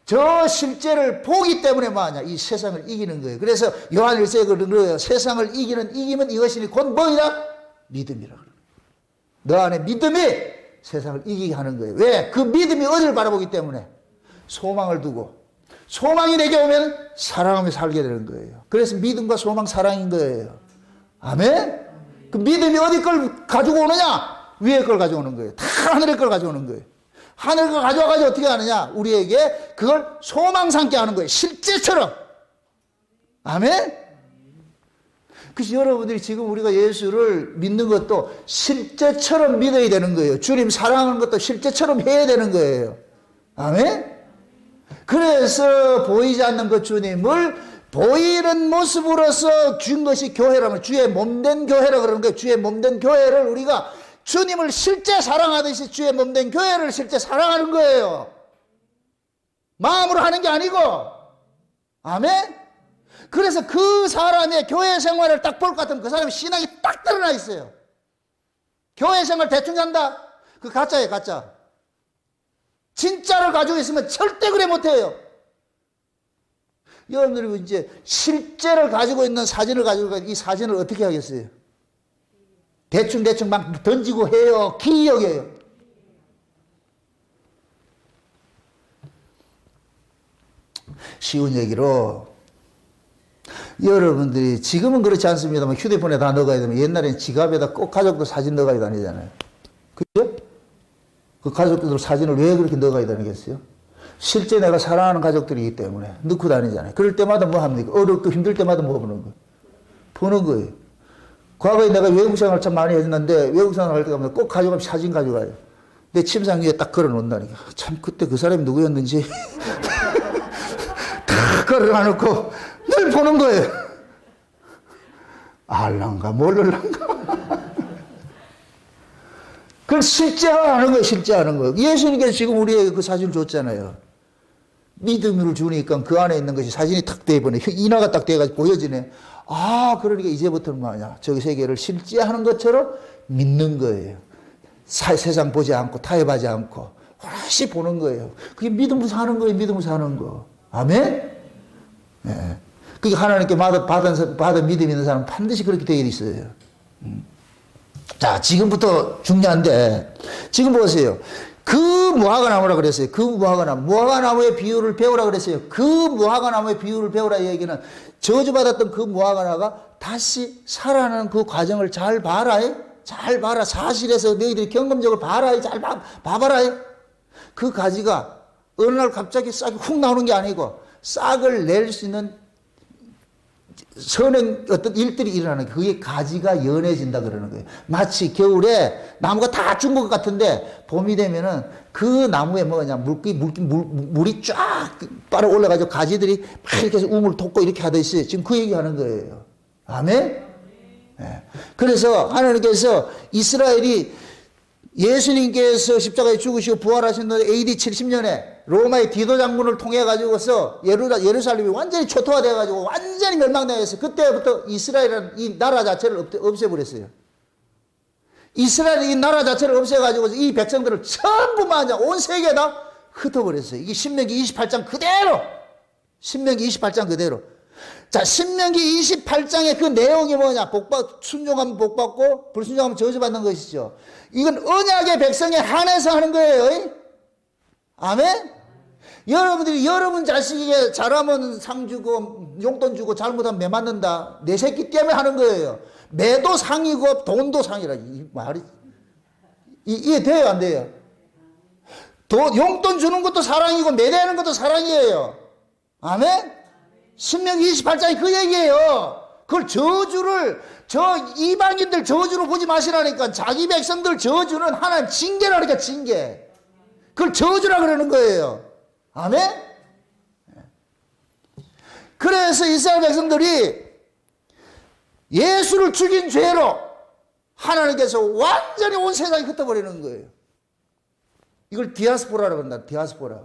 저 실제를 보기 때문에 뭐하냐? 이 세상을 이기는 거예요. 그래서 요한 1세에 그러요. 세상을 이기면 이것이니 곧 뭐이다? 믿음이라. 너 안에 믿음이 세상을 이기게 하는 거예요. 왜? 그 믿음이 어디를 바라보기 때문에? 소망을 두고. 소망이 내게 오면 사랑하며 살게 되는 거예요. 그래서 믿음과 소망, 사랑인 거예요. 아멘? 그 믿음이 어디 걸 가지고 오느냐? 위에 걸 가져오는 거예요. 다 하늘의 걸 가져오는 거예요. 하늘 걸 가져와가지고 어떻게 하느냐? 우리에게 그걸 소망 삼게 하는 거예요. 실제처럼. 아멘? 그래서 여러분들이 지금 우리가 예수를 믿는 것도 실제처럼 믿어야 되는 거예요. 주님 사랑하는 것도 실제처럼 해야 되는 거예요. 아멘? 그래서 보이지 않는 그 주님을 보이는 모습으로서 준 것이 교회라면 주의 몸된 교회라 그러는 거예요. 주의 몸된 교회를 우리가 주님을 실제 사랑하듯이 주의 몸된 교회를 실제 사랑하는 거예요. 마음으로 하는 게 아니고. 아멘? 그래서 그 사람의 교회 생활을 딱 볼 것 같으면 그 사람의 신앙이 딱 드러나 있어요. 교회 생활 대충 한다? 그 가짜예요, 가짜. 진짜를 가지고 있으면 절대 그래 못해요. 여러분들이 이제 실제를 가지고 있는 사진을 가지고 이 사진을 어떻게 하겠어요? 대충 막 던지고 해요. 기억해요. 쉬운 얘기로 여러분들이 지금은 그렇지 않습니다만 휴대폰에 다 넣어가야 되면 옛날에는 지갑에다 꼭 가족들 사진 넣어가야 다니잖아요. 그죠? 그 가족들 사진을 왜 그렇게 넣어가야 다니겠어요? 실제 내가 사랑하는 가족들이기 때문에 넣고 다니잖아요. 그럴 때마다 뭐 합니까? 어렵고 힘들 때마다 뭐 보는 거예요? 보는 거예요. 과거에 내가 외국 생활을 참 많이 했는데 외국 생활 할 때 가면 꼭 가져가면 사진 가져가요. 내 침상 위에 딱 걸어 놓는다니까. 참 그때 그 사람이 누구였는지 다 걸어 놔놓고 늘 보는 거예요. 알란가 모를란가. 그걸 실제하는 거예요. 실제하는 거예요. 예수님께서 지금 우리에게 그 사진을 줬잖아요. 믿음을 주니까 그 안에 있는 것이 사진이 탁 돼버려. 인화가 딱 돼가지고 보여지네. 아, 그러니까 이제부터는 뭐냐. 저기 세계를 실제하는 것처럼 믿는 거예요. 세상 보지 않고 타협하지 않고 훨씬 보는 거예요. 그게 믿음으로 사는 거예요. 믿음으로 사는 거. 아멘? 네. 그게 하나님께 받은 믿음 있는 사람은 반드시 그렇게 되어 있어요. 자, 지금부터 중요한데, 지금 보세요. 그 무화과나무라 그랬어요. 그 무화과나무의 비유를 배우라 그랬어요. 그 무화과나무의 비유를 배우라 이 얘기는 저주받았던 그 무화과나무가 다시 살아나는 그 과정을 잘 봐라. 잘 봐라. 사실에서 너희들이 경험적으로 봐라. 잘 봐봐라. 그 가지가 어느 날 갑자기 싹이 훅 나오는 게 아니고 싹을 낼 수 있는 선행 어떤 일들이 일어나는 거예요. 그게 가지가 연해진다 그러는 거예요. 마치 겨울에 나무가 다 죽은 것 같은데 봄이 되면은 그 나무에 뭐냐 물이 쫙 빨아 올라가지고 가지들이 막 이렇게 해서 우물 돋고 이렇게 하듯이 지금 그 얘기하는 거예요. 아멘? 네. 그래서 하나님께서 이스라엘이 예수님께서 십자가에 죽으시고 부활하신 AD 70년에 로마의 디도 장군을 통해 가지고서 예루살렘이 완전히 초토화되어 가지고 완전히 멸망당했어요. 그때부터 이스라엘은 이 나라 자체를 없애버렸어요. 이스라엘이 이 나라 자체를 없애가지고 이 백성들을 전부 온 세계에다 흩어버렸어요. 이게 신명기 28장 그대로. 신명기 28장 그대로. 자, 신명기 28장의 그 내용이 뭐냐? 순종하면 복받고, 불순종하면 저주받는 것이죠. 이건 언약의 백성에 한해서 하는 거예요. 아멘? 여러분들이 여러분 자식에게 잘하면 상 주고, 용돈 주고, 잘못하면 매 맞는다. 내 새끼 때문에 하는 거예요. 매도 상이고, 돈도 상이라. 이 말이, 이해돼요? 안 돼요? 용돈 주는 것도 사랑이고, 매대하는 것도 사랑이에요. 아멘? 신명기 28장이 그 얘기예요. 그걸 이방인들 저주로 보지 마시라니까. 자기 백성들 저주는 하나님 징계라니까, 징계. 그걸 저주라 그러는 거예요. 아멘? 그래서 이스라엘 백성들이 예수를 죽인 죄로 하나님께서 완전히 온 세상이 흩어버리는 거예요. 이걸 디아스포라라고 한다. 디아스포라.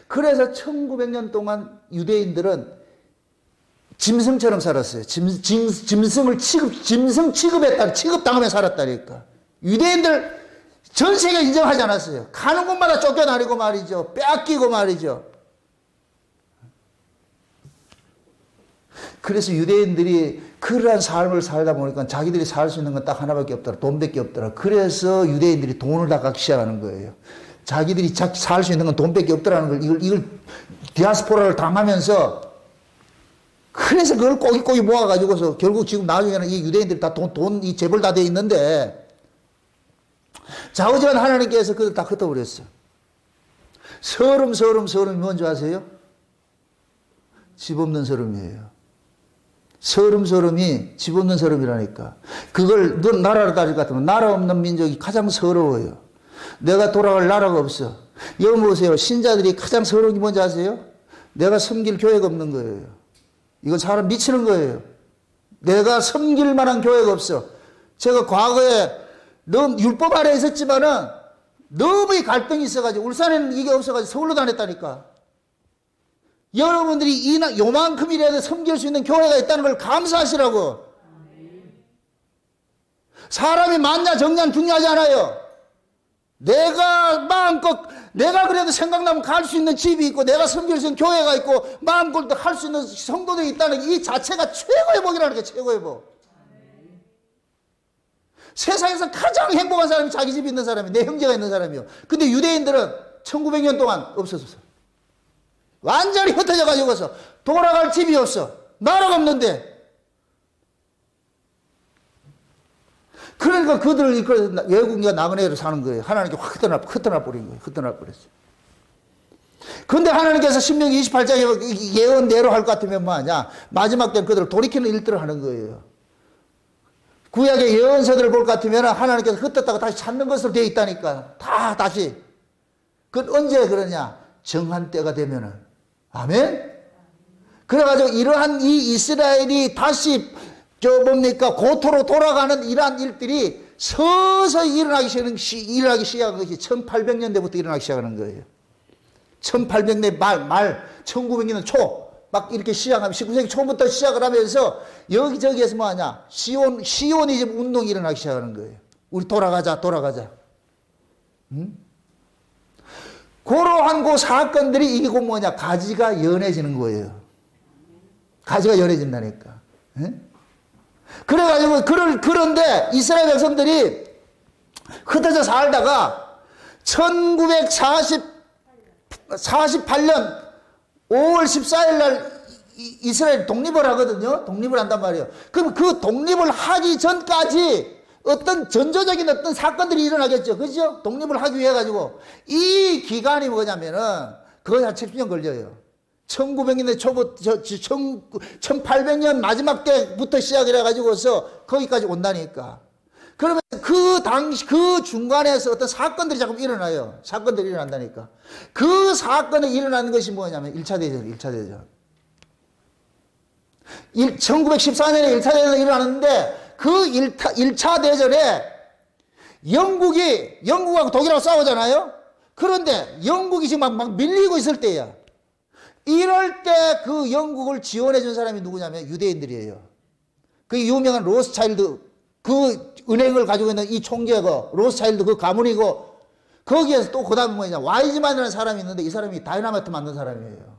그래서 1900년 동안 유대인들은 짐승처럼 살았어요. 짐승을 취급당하며 살았다니까. 유대인들 전 세계 인정하지 않았어요. 가는 곳마다 쫓겨다니고 말이죠. 빼앗기고 말이죠. 그래서 유대인들이 그러한 삶을 살다 보니까 자기들이 살 수 있는 건 딱 하나밖에 없더라. 돈밖에 없더라. 그래서 유대인들이 돈을 다 갖기 시작하는 거예요. 자기들이 살 수 있는 건 돈밖에 없더라는 걸, 이걸 디아스포라를 당하면서, 그래서 그걸 꼬깃꼬깃 모아가지고서 결국 지금 나중에는 이 유대인들이 다 이 재벌 다 돼 있는데, 좌우지간 하나님께서 그걸 다 흩어버렸어요. 서름이 뭔지 아세요? 집 없는 서름이에요. 서름이 집 없는 서름이라니까. 그걸 넌 나라를 따질 것 같으면 나라 없는 민족이 가장 서러워요. 내가 돌아갈 나라가 없어. 여기 보세요. 신자들이 가장 서러운 게 뭔지 아세요? 내가 섬길 교회가 없는 거예요. 이건 사람 미치는 거예요. 내가 섬길 만한 교회가 없어. 제가 과거에 너무 율법 아래 있었지만은 너무 이 갈등이 있어가지고 울산에는 이게 없어가지고 서울로 다녔다니까. 여러분들이 요만큼이라도 섬길 수 있는 교회가 있다는 걸 감사하시라고. 사람이 만냐 정량 중요하지 않아요. 내가 그래도 생각나면 갈 수 있는 집이 있고, 내가 섬길 수 있는 교회가 있고, 마음껏 할 수 있는 성도들이 있다는 이 자체가 최고의 복이라는 게 최고의 복. 세상에서 가장 행복한 사람이 자기 집에 있는 사람이에요. 내 형제가 있는 사람이요. 근데 유대인들은 1900년 동안 없어졌어. 완전히 흩어져 가지고서 돌아갈 집이 없어. 나라가 없는데. 그러니까 그들을 외국인과 나그네로 사는 거예요. 하나님께 확 흩어나 버린 거예요. 흩어나 버렸어요. 근데 하나님께서 신명기 28장에 예언대로 할 것 같으면 뭐하냐? 마지막 때는 그들을 돌이키는 일들을 하는 거예요. 구약의 예언서들을 볼 것 같으면 하나님께서 흩었다가 다시 찾는 것으로 되어 있다니까. 다시. 그건 언제 그러냐? 정한 때가 되면은. 아멘? 그래가지고 이러한 이 이스라엘이 다시 고토로 돌아가는 이러한 일들이 서서히 일어나기 시작한 것이 1800년대부터 일어나기 시작하는 거예요. 1800년대 말 1900년 초 막 이렇게 시작하면 19세기 초부터 시작을 하면서 여기저기에서 뭐하냐? 시오니즘 운동이 일어나기 시작하는 거예요. 우리 돌아가자. 응? 그러한 그 사건들이 이게 곧 뭐냐? 가지가 연해지는 거예요. 가지가 연해진다니까. 응? 그래가지고 그런데 이스라엘 백성들이 흩어져 살다가 1948년 5월 14일 날 이스라엘 독립을 하거든요. 독립을 한단 말이에요. 그럼 그 독립을 하기 전까지 어떤 전조적인 어떤 사건들이 일어나겠죠. 그죠? 독립을 하기 위해 가지고 이 기간이 뭐냐면은 그거 한 70년 걸려요. 1900년대 초부터 1800년 마지막 때부터 시작을 해가지고서 거기까지 온다니까. 그러면 그 당시 그 중간에서 어떤 사건들이 자꾸 일어나요. 사건들이 일어난다니까. 그 사건이 일어나는 것이 뭐냐면 1차 대전. 1914년에 1차 대전이 일어났는데 그 1차 대전에 영국하고 독일하고 싸우잖아요. 그런데 영국이 지금 막 밀리고 있을 때야. 이럴 때 그 영국을 지원해 준 사람이 누구냐면 유대인들이에요. 그 유명한 로스차일드, 그 은행을 가지고 있는 이 총재가 로스차일드 그 가문이고, 거기에서 또 그 다음에 뭐냐, 와이즈만이라는 사람이 있는데 이 사람이 다이너마이트 만든 사람이에요.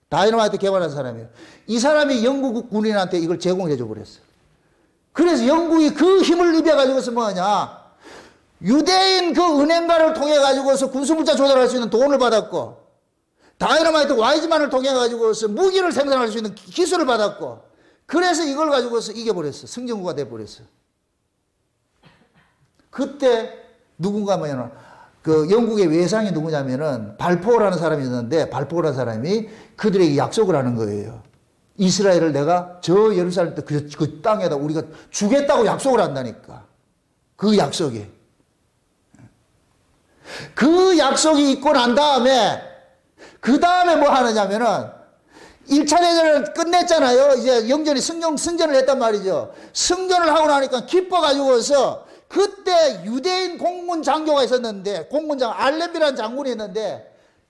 다이너마이트 개발한 사람이에요. 이 사람이 영국 군인한테 이걸 제공해 줘 버렸어요. 그래서 영국이 그 힘을 입혀가지고서 뭐냐, 유대인 그 은행가를 통해가지고서 군수물자 조달할 수 있는 돈을 받았고, 다이너마이트 와이즈만을 통해가지고서 무기를 생산할 수 있는 기술을 받았고, 그래서 이걸 가지고서 이겨버렸어. 승전국가 돼버렸어. 그때 누군가 뭐냐, 그 영국의 외상이 누구냐면은 발포라는 사람이 있는데, 발포라는 사람이 그들에게 약속을 하는 거예요. 이스라엘을 내가 저 예루살렘 때 그 땅에다 우리가 주겠다고 약속을 한다니까. 그 약속이. 그 약속이 있고 난 다음에, 그 다음에 뭐 하느냐면은 1차 대전을 끝냈잖아요. 이제 영전이 승전을 했단 말이죠. 승전을 하고 나니까 기뻐가지고서 그때 유대인 공군 장교가 있었는데, 공군장 알렘비라는 장군이 있는데,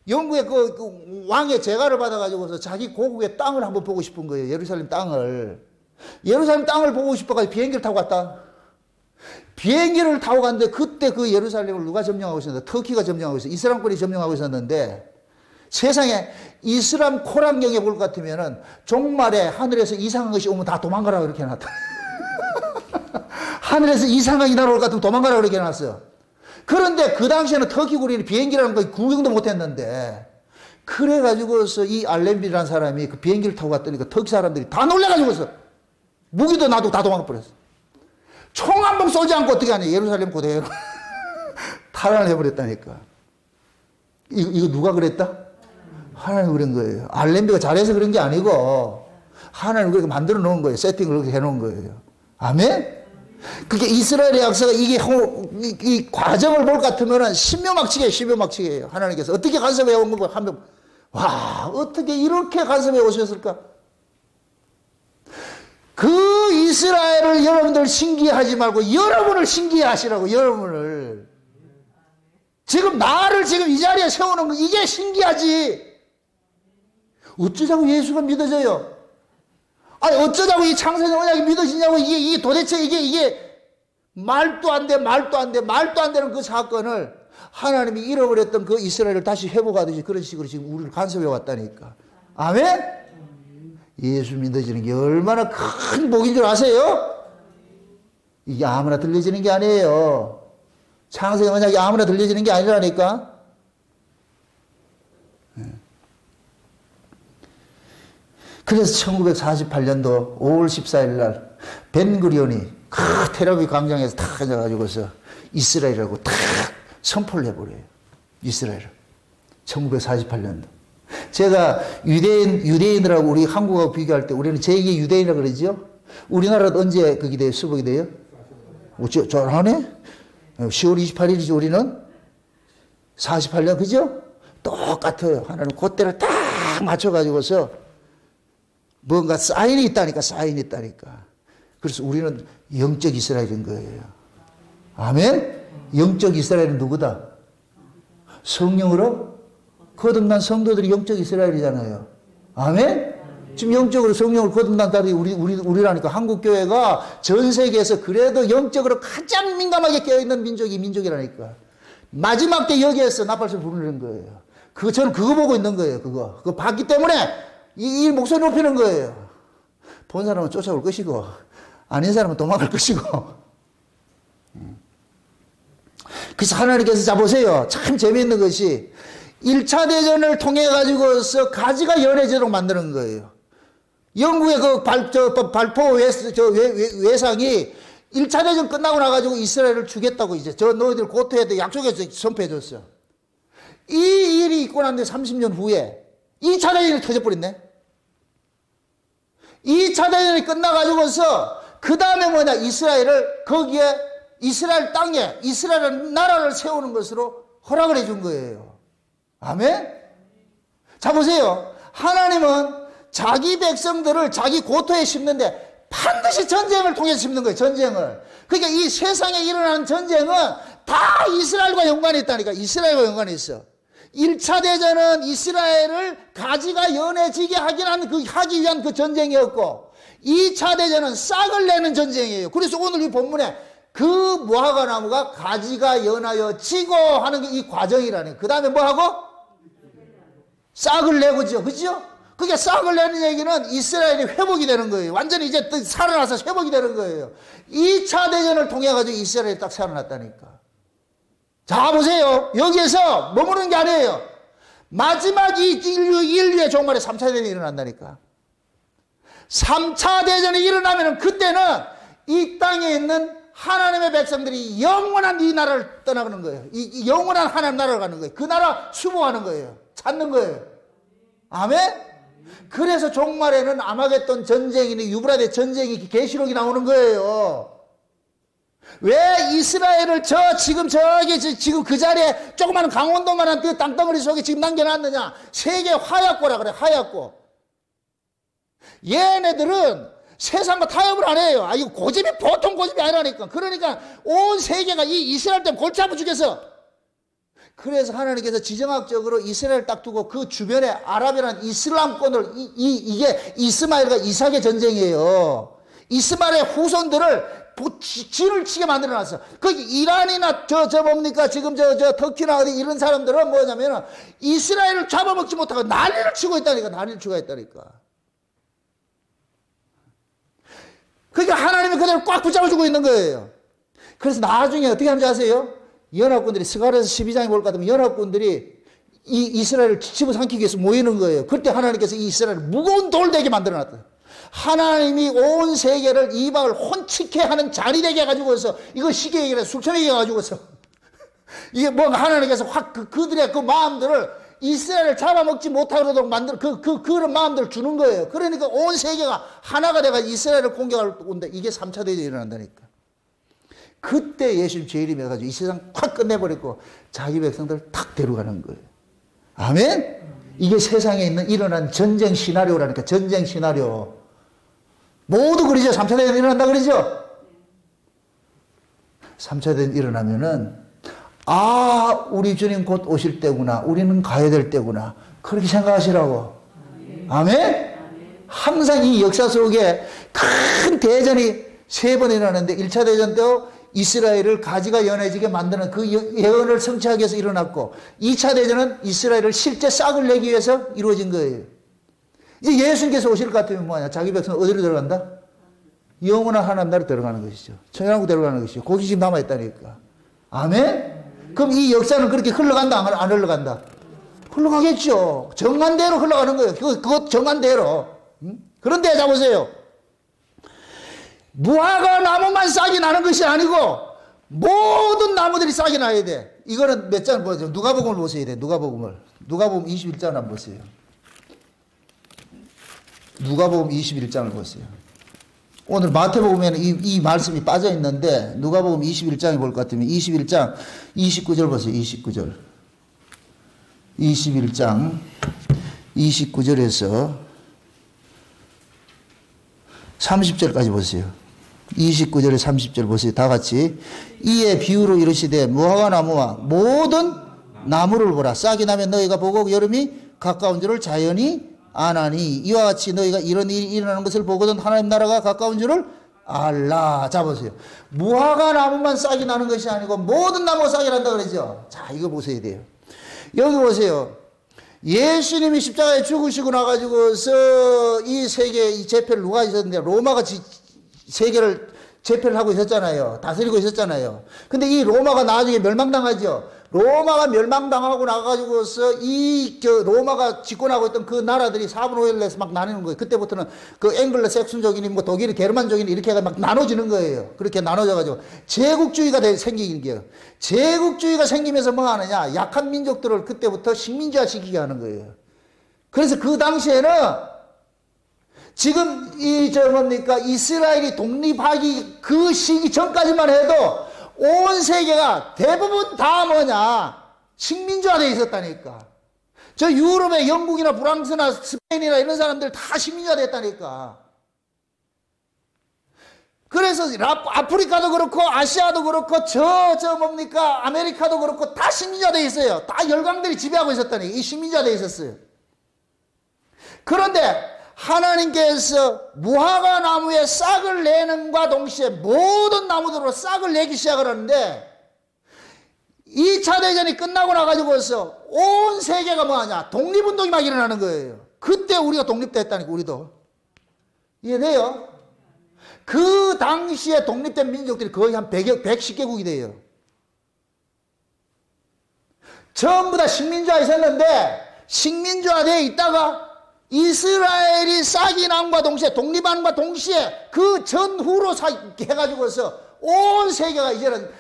영국의 그 왕의 제가를 받아가지고서 자기 고국의 땅을 한번 보고 싶은 거예요. 예루살렘 땅을. 예루살렘 땅을 보고 싶어가지고 비행기를 타고 갔다. 비행기를 타고 갔는데 그때 그 예루살렘을 누가 점령하고 있었는데, 터키가 점령하고 있었어요. 이슬람권이 점령하고 있었는데, 세상에 이슬람 코란경에 볼 것 같으면은 종말에 하늘에서 이상한 것이 오면 다 도망가라고 이렇게 해놨다. 하늘에서 이상한 이 나라 올 것 같으면 도망가라고 이렇게 해놨어요. 그런데 그 당시에는 터키 군인이 비행기라는 거 구경도 못 했는데, 그래가지고서 이 알렘비라는 사람이 그 비행기를 타고 갔더니 그 터키 사람들이 다 놀래가지고서 무기도 놔두고 다 도망가 버렸어. 총 한 방 쏘지 않고 어떻게 하냐, 예루살렘 고대로 탈환을 해버렸다니까. 이거 누가 그랬다? 하나님 그런 거예요. 알렘비가 잘해서 그런 게 아니고 하나님 그렇게 만들어 놓은 거예요. 세팅을 그렇게 해놓은 거예요. 아멘? 그게 이스라엘의 역사가 이 과정을 볼 것 같으면 신묘막측이에요. 신묘막측이에요. 하나님께서 어떻게 간섭해 온 거 하면, 와, 어떻게 이렇게 간섭해 오셨을까? 그 이스라엘을 여러분들 신기하지 말고 여러분을 신기하시라고, 여러분을. 지금 나를 지금 이 자리에 세우는 거, 이게 신기하지. 어쩌자고 예수가 믿어져요? 아니, 어쩌자고 이 창세기 언약이 믿어지냐고. 이게 도대체 이게 말도 안 돼, 말도 안 돼, 말도 안 되는 그 사건을 하나님이 잃어버렸던 그 이스라엘을 다시 회복하듯이 그런 식으로 지금 우리를 간섭해 왔다니까. 아멘? 예수 믿어지는 게 얼마나 큰 복인 줄 아세요? 이게 아무나 들려지는 게 아니에요. 창세기 언약이 아무나 들려지는 게 아니라니까. 그래서 1948년도 5월 14일 날 벤구리온이 테라비 광장에서 탁 앉아가지고서 이스라엘이라고 탁 선포를 해버려요. 이스라엘. 1948년도. 제가 유대인들하고 우리 한국하고 비교할 때 우리는 제2의 유대인이라고 그러죠. 우리나라도 언제 그게 돼요? 수복이 돼요? 잘하네? 10월 28일이죠. 우리는 48년, 그죠? 똑같아요. 하나는 그때를 딱 맞춰가지고서 뭔가 사인이 있다니까, 사인이 있다니까. 그래서 우리는 영적 이스라엘인 거예요. 아멘? 영적 이스라엘은 누구다? 성령으로 거듭난 성도들이 영적 이스라엘이잖아요. 아멘? 지금 영적으로 성령을 거듭난 딸이 우리라니까. 한국교회가 전 세계에서 그래도 영적으로 가장 민감하게 깨어있는 민족이라니까. 마지막 때 여기에서 나팔소리 부르는 거예요. 저는 그거 보고 있는 거예요. 그거 봤기 때문에 이 목소리 높이는 거예요. 본 사람은 쫓아올 것이고, 아닌 사람은 도망갈 것이고. 그래서 하나님께서 자 보세요. 참 재미있는 것이 1차 대전을 통해 가지고서 가지가 연해지도록 만드는 거예요. 영국의 그 발포 외상이 1차 대전 끝나고 나가지고 이스라엘을 주겠다고 이제 너희들 고토에도 약속해서 선포해 줬어요. 이 일이 있고 난 뒤 30년 후에 2차 대전이 터져버렸네. 2차 대전이 끝나가지고서 그 다음에 뭐냐, 이스라엘을 거기에 이스라엘 땅에 이스라엘 나라를 세우는 것으로 허락을 해준 거예요. 아멘? 자 보세요. 하나님은 자기 백성들을 자기 고토에 심는데 반드시 전쟁을 통해서 심는 거예요. 전쟁을. 그러니까 이 세상에 일어나는 전쟁은 다 이스라엘과 연관이 있다니까. 이스라엘과 연관이 있어. 1차 대전은 이스라엘을 가지가 연해지게 하기 위한 그 전쟁이었고, 2차 대전은 싹을 내는 전쟁이에요. 그래서 오늘 이 본문에 그 무화과 나무가 가지가 연하여 지고 하는 게 이 과정이라는. 그 다음에 뭐하고? 싹을 내고죠. 그죠? 그게 싹을 내는 얘기는 이스라엘이 회복이 되는 거예요. 완전히 이제 살아나서 회복이 되는 거예요. 2차 대전을 통해 가지고 이스라엘이 딱 살아났다니까. 자, 보세요. 여기에서 머무르는 게 아니에요. 마지막 이 인류의 종말에 3차 대전이 일어난다니까. 3차 대전이 일어나면 그때는 이 땅에 있는 하나님의 백성들이 영원한 이 나라를 떠나가는 거예요. 이 영원한 하나님 나라를 가는 거예요. 그 나라 수복하는 거예요. 찾는 거예요. 아멘? 그래서 종말에는 아마겟돈 전쟁이니 유브라데 전쟁이 계시록이 나오는 거예요. 왜 이스라엘을 지금 그 자리에 조그마한 강원도만한 그 땅덩어리 속에 지금 남겨놨느냐? 세계 화약고라 그래, 화약고. 얘네들은 세상과 타협을 안 해요. 아, 이거 고집이 보통 고집이 아니라니까. 그러니까 온 세계가 이 이스라엘 때문에 골치 아파 죽겠어. 그래서 하나님께서 지정학적으로 이스라엘을 딱 두고 그 주변에 아랍이라는 이슬람권을 이게 이스마엘과 이삭의 전쟁이에요. 이스마엘의 후손들을 진을 치게 만들어놨어. 그 이란이나 뭡니까 지금 터키나 어디 이런 사람들은 뭐냐면 이스라엘을 잡아먹지 못하고 난리를 치고 있다니까. 난리를 치고 있다니까. 그러니까 하나님이 그대로 꽉 붙잡아주고 있는 거예요. 그래서 나중에 어떻게 하는지 아세요? 연합군들이 스가랴서 12장에 볼 것 같으면 연합군들이 이 이스라엘을 집어삼키기 위해서 모이는 거예요. 그때 하나님께서 이 이스라엘을 무거운 돌 되게 만들어놨다. 하나님이 온 세계를 이방을 혼치게 하는 자리 되게 해가지고서 이거 쉽게 얘기해 숙청하게 해가지고서 이게 뭔가 하나님께서 확 그들의 그 마음들을 이스라엘을 잡아먹지 못하도록 만들 그런 마음들을 주는 거예요. 그러니까 온 세계가 하나가 돼가 이스라엘을 공격할 온다. 이게 3차 대전이 일어난다니까. 그때 예수님 재림해 가지고 이 세상 확 끝내버리고 자기 백성들을 탁 데려가는 거예요. 아멘? 이게 세상에 일어난 전쟁 시나리오라니까. 전쟁 시나리오. 모두 그러죠. 3차 대전 일어난다 그러죠. 3차 대전 일어나면은 아, 우리 주님 곧 오실 때구나. 우리는 가야 될 때구나. 그렇게 생각하시라고. 아멘? 항상 이 역사 속에 큰 대전이 3번 일어나는데 1차 대전 때도 이스라엘을 가지가 연해지게 만드는 그 예언을 성취하기 위해서 일어났고 2차 대전은 이스라엘을 실제 싹을 내기 위해서 이루어진 거예요. 이제 예수님께서 오실 것 같으면 뭐냐? 자기 백성 어디로 들어간다? 영원한 하나님 나라로 들어가는 것이죠. 천양국 들어가는 것이죠. 거기 지금 남아있다니까. 아멘? 그럼 이 역사는 그렇게 흘러간다? 안 흘러간다? 흘러가겠죠. 정한 대로 흘러가는 거예요. 그것 정한 대로. 그런데 자 보세요. 무화과 나무만 싹이 나는 것이 아니고 모든 나무들이 싹이 나야 돼. 이거는 몇 장 보세요. 누가복음을 보셔야 돼. 누가복음 21장 한번 보세요. 누가복음 21장을 보세요. 오늘 마태복음에는 이 말씀이 빠져 있는데 누가복음 21장에 볼 것 같으면 21장 29절 보세요. 29절. 21장 29절에서 30절까지 보세요. 29절에 30절 보세요. 다 같이. 이에 비유로 이르시되 무화과 나무와 모든 나무를 보라. 싹이 나면 너희가 보고 여름이 가까운 줄을 자연히 아나니 이와 같이 너희가 이런 일이 일어나는 것을 보거든 하나님 나라가 가까운 줄을 알라. 자 보세요. 무화과 나무만 싹이 나는 것이 아니고 모든 나무가 싹이 난다 그러죠. 자 이거 보셔야 돼요. 여기 보세요. 예수님이 십자가에 죽으시고 나가지고서 이 세계 이 제패를 누가 있었는데 로마가 세계를 제패를 하고 있었잖아요. 다스리고 있었잖아요. 근데 이 로마가 나중에 멸망당하죠. 로마가 멸망당하고 나가지고서 로마가 집권하고 있던 그 나라들이 4분 5일을 내서 막 나뉘는 거예요. 그때부터는 그 앵글로 색순족이니 뭐 독일, 게르만족이니 이렇게 해서 막 나눠지는 거예요. 그렇게 나눠져가지고 제국주의가 생기는 게요. 제국주의가 생기면서 뭐 하느냐. 약한 민족들을 그때부터 식민지화 시키게 하는 거예요. 그래서 그 당시에는 지금 이스라엘이 독립하기 그 시기 전까지만 해도 온 세계가 대부분 다 뭐냐? 식민지화되어 있었다니까. 저 유럽의 영국이나 프랑스나 스페인이나 이런 사람들 다 식민지화됐다니까. 그래서 아프리카도 그렇고 아시아도 그렇고 아메리카도 그렇고 다 식민지화되어 있어요. 다 열강들이 지배하고 있었다니. 이 식민지화되어 있었어요. 그런데 하나님께서 무화과 나무에 싹을 내는과 동시에 모든 나무들로 싹을 내기 시작을 하는데 2차 대전이 끝나고 나가지고서 온 세계가 뭐하냐? 독립운동이 막 일어나는 거예요. 그때 우리가 독립됐다니까, 우리도. 이해돼요? 그 당시에 독립된 민족들이 거의 한 110개국이 돼요. 전부 다 식민지화에 있었는데 식민지화되어 있다가 이스라엘이 싹이 남과 동시에 독립함과 동시에 그 전후로 해가지고서 온 세계가 이제는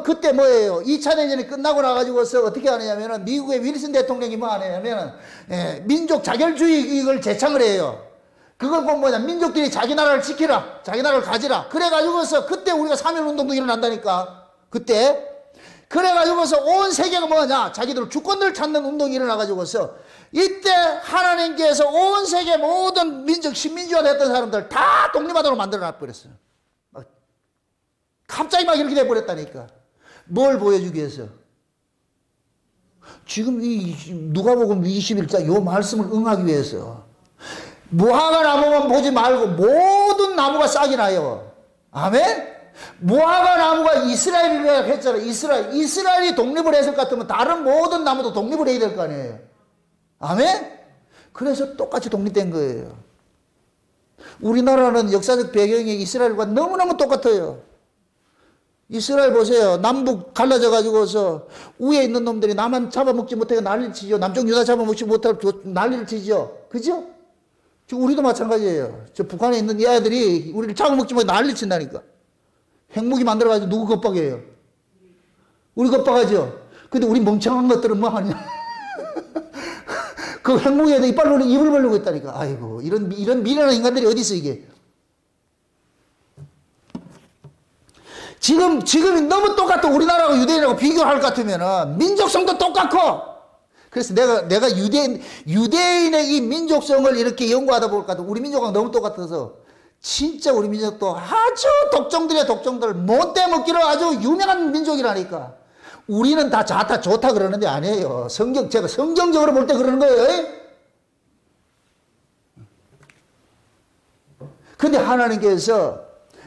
그때 뭐예요? 2차 대전이 끝나고 나가지고서 어떻게 하느냐면은 미국의 윌슨 대통령이 뭐 하냐면은 민족 자결주의를 제창을 해요. 그건 꼭 뭐냐? 민족들이 자기 나라를 지키라, 자기 나라를 가지라. 그래가지고서 그때 우리가 3.1운동도 일어난다니까. 그때. 그래가지고서 온 세계가 뭐냐? 자기들 주권을 찾는 운동이 일어나가지고서 이때 하나님께서 온 세계 모든 민족 식민지화 됐던 사람들 다 독립하도록 만들어 놔버렸어요. 갑자기 막 이렇게 돼버렸다니까. 뭘 보여주기 위해서? 지금 이 누가복음 21장 요 말씀을 응하기 위해서 무화과 나무만 보지 말고 모든 나무가 싹이 나요. 아멘? 무화과 나무가 이스라엘이라고 했잖아요. 이스라엘이 독립을 했을 것 같으면 다른 모든 나무도 독립을 해야 될 거 아니에요. 아멘? 그래서 똑같이 독립된 거예요. 우리나라는 역사적 배경이 이스라엘과 너무너무 똑같아요. 이스라엘 보세요. 남북 갈라져 가지고서 위에 있는 놈들이 남한 잡아먹지 못하게 난리를 치죠. 남쪽 유다 잡아먹지 못하고 난리를 치죠. 그죠? 우리도 마찬가지예요. 저 북한에 있는 이 아이들이 우리를 잡아먹지 못하게 난리를 친다니까. 핵무기 만들어가지고 누구 겁박해요? 우리 겁박하죠? 근데 우리 멍청한 것들은 뭐 하냐? 그 핵무기에다 이빨로 입을 벌리고 있다니까. 아이고, 이런 미련한 인간들이 어디 있어, 이게. 지금이 너무 똑같아. 우리나라하고 유대인하고 비교할 것 같으면은, 민족성도 똑같고. 그래서 내가 유대인의 이 민족성을 이렇게 연구하다 보니까 우리 민족하고 너무 똑같아서, 진짜 우리 민족도 아주 독종들의 독종들, 못 떼먹기로 아주 유명한 민족이라니까. 우리는 다 좋다 그러는데 아니에요. 제가 성경적으로 볼 때 그러는 거예요. 근데 하나님께서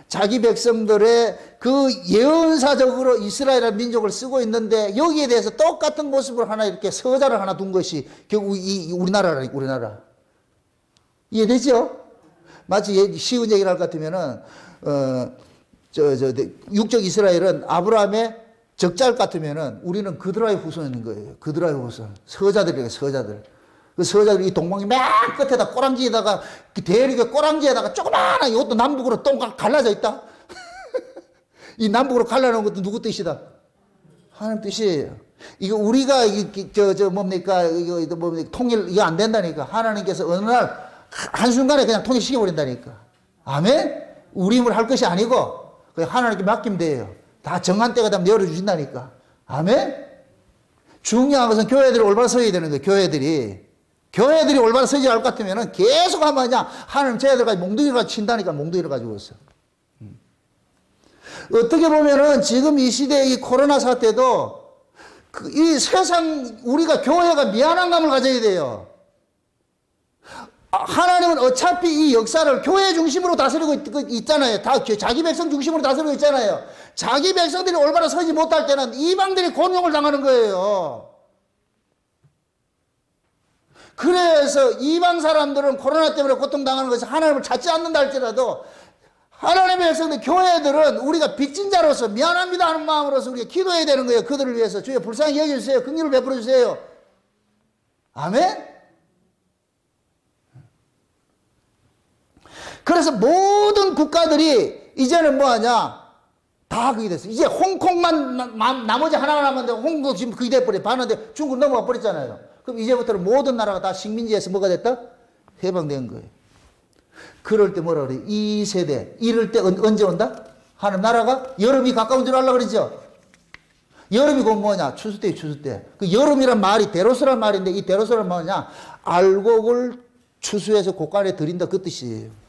자기 백성들의 그 예언사적으로 이스라엘 민족을 쓰고 있는데 여기에 대해서 똑같은 모습을 하나 이렇게 서자를 하나 둔 것이 결국 우리나라라니까, 우리나라. 이해되죠? 마치 쉬운 얘기를 할 것 같으면은, 육적 이스라엘은 아브라함의 적자일 것 같으면은 우리는 그드라의 후손인 거예요. 그드라의 후손. 서자들이에요, 서자들. 그 서자들이 이 동방의 맨 끝에다 꼬랑지에다가, 대륙의 꼬랑지에다가 조그마한 이것도 남북으로 똥 갈라져 있다. 이 남북으로 갈라놓은 것도 누구 뜻이다? 하나님 뜻이에요. 이거 우리가, 뭡니까, 통일, 이거 안 된다니까. 하나님께서 어느 날, 한순간에 그냥 통일시켜버린다니까. 아멘? 우리 힘을 할 것이 아니고, 그냥 하나님께 맡기면 돼요. 다 정한 때가 되면 열어주신다니까. 아멘? 중요한 것은 교회들이 올바로 서야 되는 거예요, 교회들이 올바로 서지 않을 것 같으면 계속 하면 그냥 하나님 쟤들까지 몽둥이를 가지고 친다니까, 몽둥이를 가지고 있어. 어떻게 보면은 지금 이 시대의 이 코로나 사태도 이 세상, 우리가 교회가 미안한 감을 가져야 돼요. 하나님은 어차피 이 역사를 교회 중심으로 다스리고 있잖아요. 다 자기 백성 중심으로 다스리고 있잖아요. 자기 백성들이 올바로 서지 못할 때는 이방들이 곤욕을 당하는 거예요. 그래서 이방 사람들은 코로나 때문에 고통당하는 것이 하나님을 찾지 않는다 할지라도 하나님의 백성들, 교회들은 우리가 빚진 자로서 미안합니다 하는 마음으로서 우리가 기도해야 되는 거예요. 그들을 위해서. 주여 불쌍히 여겨주세요. 긍휼을 베풀어 주세요. 아멘? 그래서 모든 국가들이 이제는 뭐하냐? 다 그게 됐어. 이제 홍콩만 나머지 하나가 남았는데 홍콩도 지금 그게 돼버려. 봤는데 중국 넘어가 버렸잖아요. 그럼 이제부터는 모든 나라가 다 식민지에서 뭐가 됐다? 해방된 거예요. 그럴 때 뭐라 그래요? 이 세대. 이럴 때 언제 온다? 하는 나라가 여름이 가까운 줄 알라 그러죠? 여름이 곧 뭐냐? 추수 때, 추수 때. 그 여름이란 말이 데로스란 말인데 이 데로스란 뭐냐? 알곡을 추수해서 곳간에 들인다 그 뜻이에요.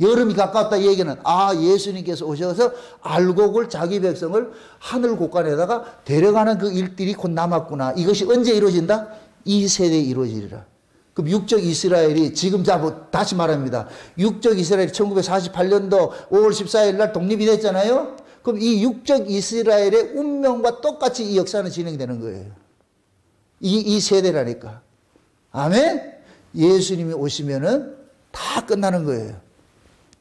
여름이 가까웠다 이 얘기는 예수님께서 오셔서 알곡을 자기 백성을 하늘 곳간에다가 데려가는 그 일들이 곧 남았구나. 이것이 언제 이루어진다? 이 세대에 이루어지리라. 그럼 육적 이스라엘이 지금 다시 말합니다. 육적 이스라엘이 1948년도 5월 14일 날 독립이 됐잖아요. 그럼 이 육적 이스라엘의 운명과 똑같이 이 역사는 진행되는 거예요. 이 세대라니까. 아멘? 예수님이 오시면은 다 끝나는 거예요.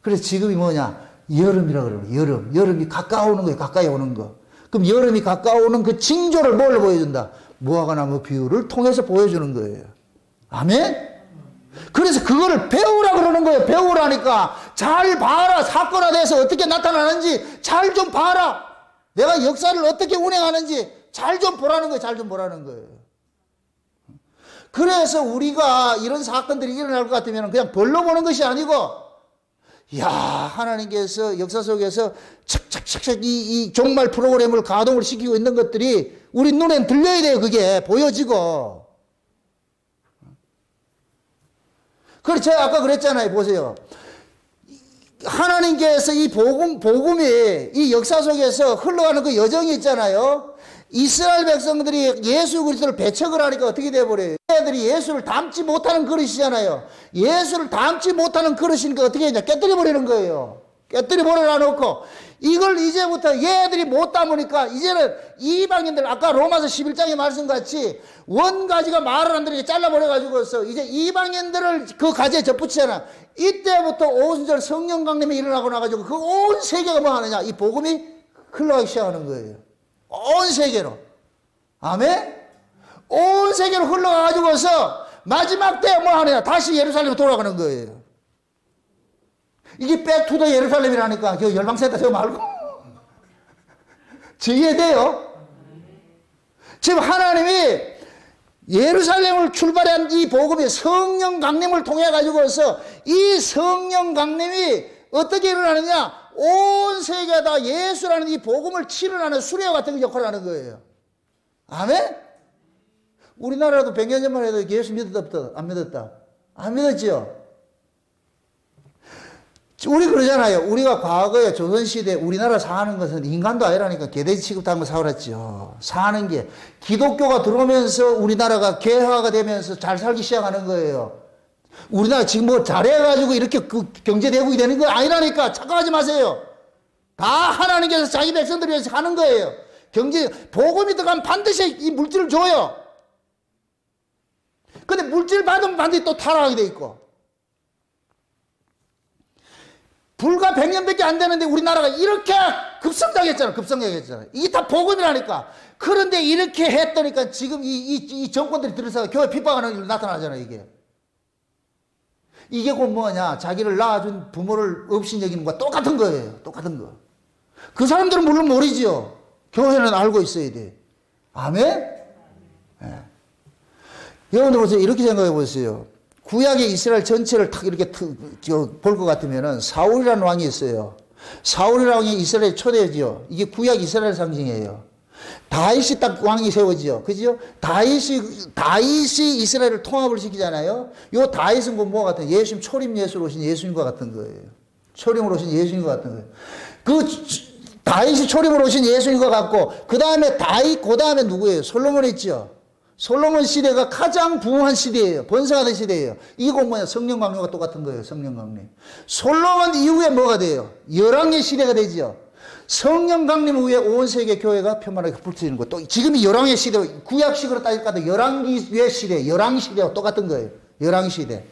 그래서 지금이 뭐냐? 여름이라고 그러는 거예요. 여름. 여름이 가까워오는 거예요. 가까이 오는 거. 그럼 여름이 가까워오는 그 징조를 뭘로 보여준다? 무화과 나무 비유를 통해서 보여주는 거예요. 아멘? 그래서 그거를 배우라 그러는 거예요. 배우라니까. 잘 봐라. 사건화돼서 어떻게 나타나는지 잘 좀 봐라. 내가 역사를 어떻게 운행하는지 잘 좀 보라는 거예요. 잘 좀 보라는 거예요. 그래서 우리가 이런 사건들이 일어날 것 같으면 그냥 벌러 보는 것이 아니고, 야, 하나님께서 역사 속에서 착착착착 이 종말 프로그램을 가동을 시키고 있는 것들이 우리 눈엔 들려야 돼요. 그게 보여지고. 그래서 제가 아까 그랬잖아요. 보세요. 하나님께서 이 복음이 이 역사 속에서 흘러가는 그 여정이 있잖아요. 이스라엘 백성들이 예수 그리스도를 배척을 하니까 어떻게 돼버려요? 애들이 예수를 닮지 못하는 그릇이잖아요. 예수를 닮지 못하는 그릇이니까 어떻게 했냐? 깨뜨려 버리는 거예요. 깨뜨려 버려 놓고 이걸 이제부터 얘들이 못 담으니까 이제는 이방인들, 아까 로마서 11장의 말씀같이 원가지가 말을 안 들으니까 잘라버려가지고서 이제 이방인들을 그 가지에 접붙이잖아. 이때부터 오순절 성령 강림이 일어나고 나가지고 그 온 세계가 뭐 하느냐? 이 복음이 흘러가기 시작하는 거예요. 온 세계로. 아멘? 온 세계로 흘러가가지고서 마지막 때 뭐 하느냐? 다시 예루살렘으로 돌아가는 거예요. 이게 백투더 예루살렘이라니까. 그 열방센터 저거 말고. 이해돼요? 지금 하나님이 예루살렘을 출발한 이 복음이 성령 강림을 통해 가지고서 이 성령 강림이 어떻게 일어나느냐? 온 세계에다 예수라는 이 복음을 치료하는 수레와 같은 역할을 하는 거예요. 아멘? 우리나라도 100년 전만 해도 예수 믿었다? 안 믿었다? 안 믿었지요? 우리 그러잖아요. 우리가 과거에 조선시대 우리나라 사는 것은 인간도 아니라니까 개돼지 취급하는 거 살았죠. 사는 게 기독교가 들어오면서 우리나라가 개화가 되면서 잘 살기 시작하는 거예요. 우리나라 지금 뭐 잘해가지고 이렇게 그 경제대국이 되는 거 아니라니까. 착각하지 마세요. 다 하나님께서 자기 백성들을 위해서 하는 거예요. 복음이 들어가면 반드시 이 물질을 줘요. 근데 물질 받으면 반드시 또 타락하게 돼 있고. 불과 100년밖에 안 되는데 우리나라가 이렇게 급성장했잖아. 급성장했잖아. 이게 다 복음이라니까. 그런데 이렇게 했더니까 지금 이 정권들이 들어서 교회 핍박하는 일이 나타나잖아, 이게. 이게 곧 뭐냐? 자기를 낳아준 부모를 없인 여기는 것과 똑같은 거예요. 똑같은 거. 그 사람들은 물론 모르지요. 교회는 알고 있어야 돼. 아멘? 네. 여러분들 보세요. 이렇게 생각해 보세요. 구약의 이스라엘 전체를 탁 이렇게 볼 것 같으면은 사울이라는 왕이 있어요. 사울이라는 왕이 이스라엘 초대지요. 이게 구약 이스라엘 상징이에요. 다윗이 딱 왕이 세워지죠. 그죠? 다윗이 이스라엘을 통합을 시키잖아요. 요 다윗은 뭐 같은 예수님 초림 예수로 오신 예수님과 같은 거예요. 초림으로 오신 예수님과 같은 거예요. 그 다윗이 초림으로 오신 예수님과 같고 그 다음에 다윗 그 다음에 누구예요? 솔로몬 있죠. 솔로몬 시대가 가장 부흥한 시대예요. 번성하던 시대예요. 이건 뭐냐? 성령 강림과 똑같은 거예요. 성령 강림. 솔로몬 이후에 뭐가 돼요? 열왕의 시대가 되죠. 성령 강림 후에 온 세계 교회가 편만하게 불터지는 거. 또 지금이 열왕의 시대, 구약식으로 따질까 열왕기의 시대, 열왕 시대와 똑같은 거예요. 열왕 시대.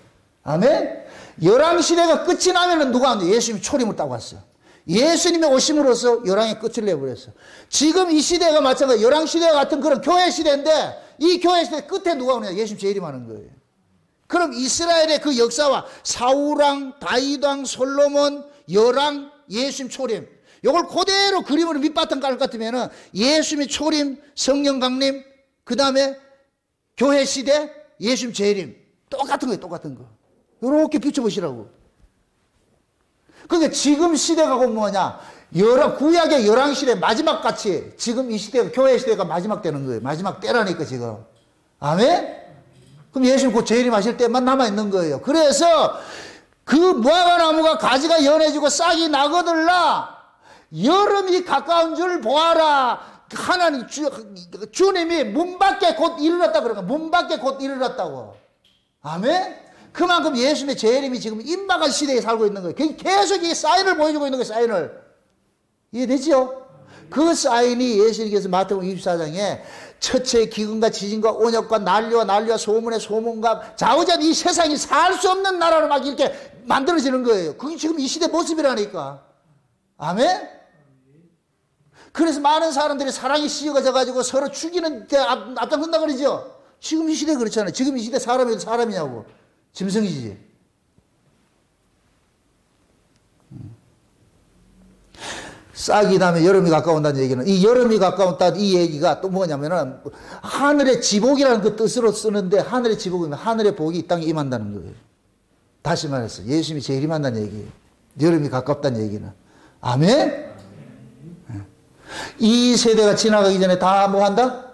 아멘? 열왕 시대가 끝이 나면은 누가 안 돼? 예수님이 초림을 따고 왔어요. 예수님이 오심으로써 열왕의 끝을 내버렸어. 지금 이 시대가 마찬가지 열왕 시대와 같은 그런 교회 시대인데 이 교회 시대 끝에 누가 오느냐? 예수님 재림하는 거예요. 그럼 이스라엘의 그 역사와 사울왕, 다윗왕, 솔로몬, 열왕, 예수님 초림 요걸 그대로 그림으로 밑바탕 깔 것 같으면은 예수님의 초림, 성령 강림, 그 다음에 교회 시대, 예수님 재림 똑같은 거예요. 똑같은 거. 요렇게 비춰보시라고. 그러니까 지금 시대가 곧 뭐냐? 구약의 열왕 시대 마지막 같이 지금 이 시대가 교회 시대가 마지막 되는 거예요. 마지막 때라니까 지금. 아멘? 그럼 예수님 곧 재림하실 때만 남아있는 거예요. 그래서 그 무화과 나무가 가지가 연해지고 싹이 나거들라 여름이 가까운 줄 보아라. 하나님 주님이 문 밖에 곧 이르렀다 그러니까 문 밖에 곧 이르렀다고. 아멘? 그만큼 예수님의 재림이 지금 임박한 시대에 살고 있는 거예요. 계속 이 사인을 보여주고 있는 거예요, 사인을. 이해되죠? 그 사인이 예수님께서 마태복음 24장에 첫째 기근과 지진과 온역과 난리와 소문의 소문과 좌우자는 이 세상이 살 수 없는 나라로 막 이렇게 만들어지는 거예요. 그게 지금 이 시대 모습이라니까. 아멘? 그래서 많은 사람들이 사랑이 씌어져가지고 서로 죽이는 데 앞장선다 그러죠. 지금 이 시대 그렇잖아요. 지금 이 시대 사람이 사람이냐고. 짐승이지. 싹이 나면 여름이 가까운다는 얘기는, 이 여름이 가까운다는 이 얘기가 또 뭐냐면은 하늘의 지복이라는 그 뜻으로 쓰는데, 하늘의 지복이면 하늘의 복이 이 땅에 임한다는 거예요. 다시 말해서 예수님이 제일 임한다는 얘기예요. 여름이 가깝다는 얘기는. 아멘? 이 세대가 지나가기 전에 다 뭐 한다?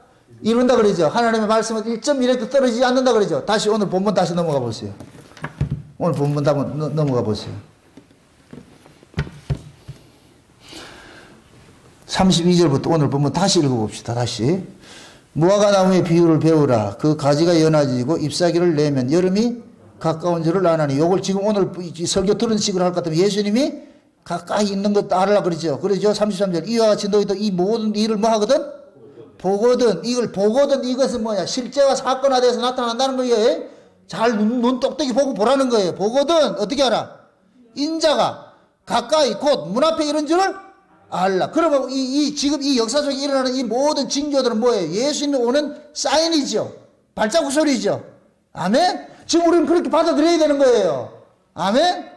이룬다 그러죠. 하나님의 말씀은 1.1에도 떨어지지 않는다 그러죠. 다시 오늘 본문 다시 넘어가 보세요. 오늘 본문 한번 넘어가 보세요. 32절부터 오늘 본문 다시 읽어봅시다. 다시. 무화과 나무의 비유를 배우라. 그 가지가 연해지고 잎사귀를 내면 여름이 가까운 줄을 아나니. 요걸 지금 오늘 설교 들은 식으로 할 것 같으면 예수님이 가까이 있는 것 알라 그러죠. 그러죠. 33절. 이와 같이 너희도 이 모든 일을 뭐 하거든? 보거든. 이걸 보거든. 이것은 뭐야? 실제와 사건화돼서 나타난다는 거예요. 잘 눈 똑똑히 보고 보라는 거예요. 보거든. 어떻게 알아? 인자가 가까이 곧 문 앞에 이런 줄을 알라. 그러면 지금 이 역사 속에 일어나는 이 모든 징조들은 뭐예요? 예수님이 오는 사인이죠. 발자국 소리죠. 아멘? 지금 우리는 그렇게 받아들여야 되는 거예요. 아멘?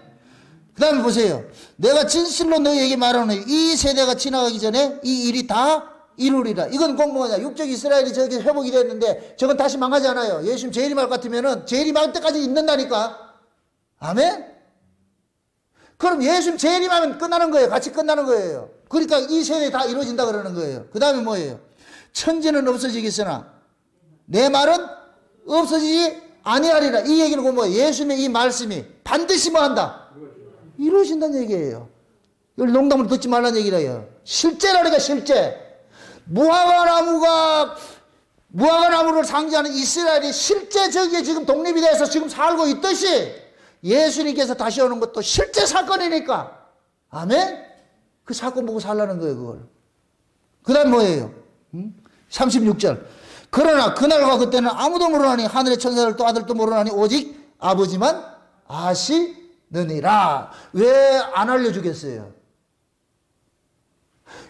그 다음에 보세요. 내가 진실로 너희에게 말하노니 이 세대가 지나가기 전에 이 일이 다 이루리라. 이건 꼭 뭐냐? 육적 이스라엘이 저기 회복이 됐는데 저건 다시 망하지 않아요. 예수님 재림할 것 같으면은 재림할 때까지 있는다니까. 아멘? 그럼 예수님 재림하면 끝나는 거예요. 같이 끝나는 거예요. 그러니까 이 세대 다 이루어진다 그러는 거예요. 그 다음에 뭐예요? 천지는 없어지겠으나 내 말은 없어지지 아니하리라. 이 얘기는 그 뭐예요? 예수님의 이 말씀이 반드시 뭐 한다? 이루어진다는 얘기예요. 이걸 농담으로 듣지 말라는 얘기래요. 실제라니까 실제. 무화과 나무를 상징하는 이스라엘이 실제 저기에 지금 독립이 돼서 지금 살고 있듯이 예수님께서 다시 오는 것도 실제 사건이니까. 아멘? 그 사건 보고 살라는 거예요, 그걸. 그 다음 뭐예요? 36절. 그러나 그날과 그때는 아무도 모르나니 하늘의 천사들도 아들도 모르나니 오직 아버지만 아시느니라. 왜 안 알려주겠어요?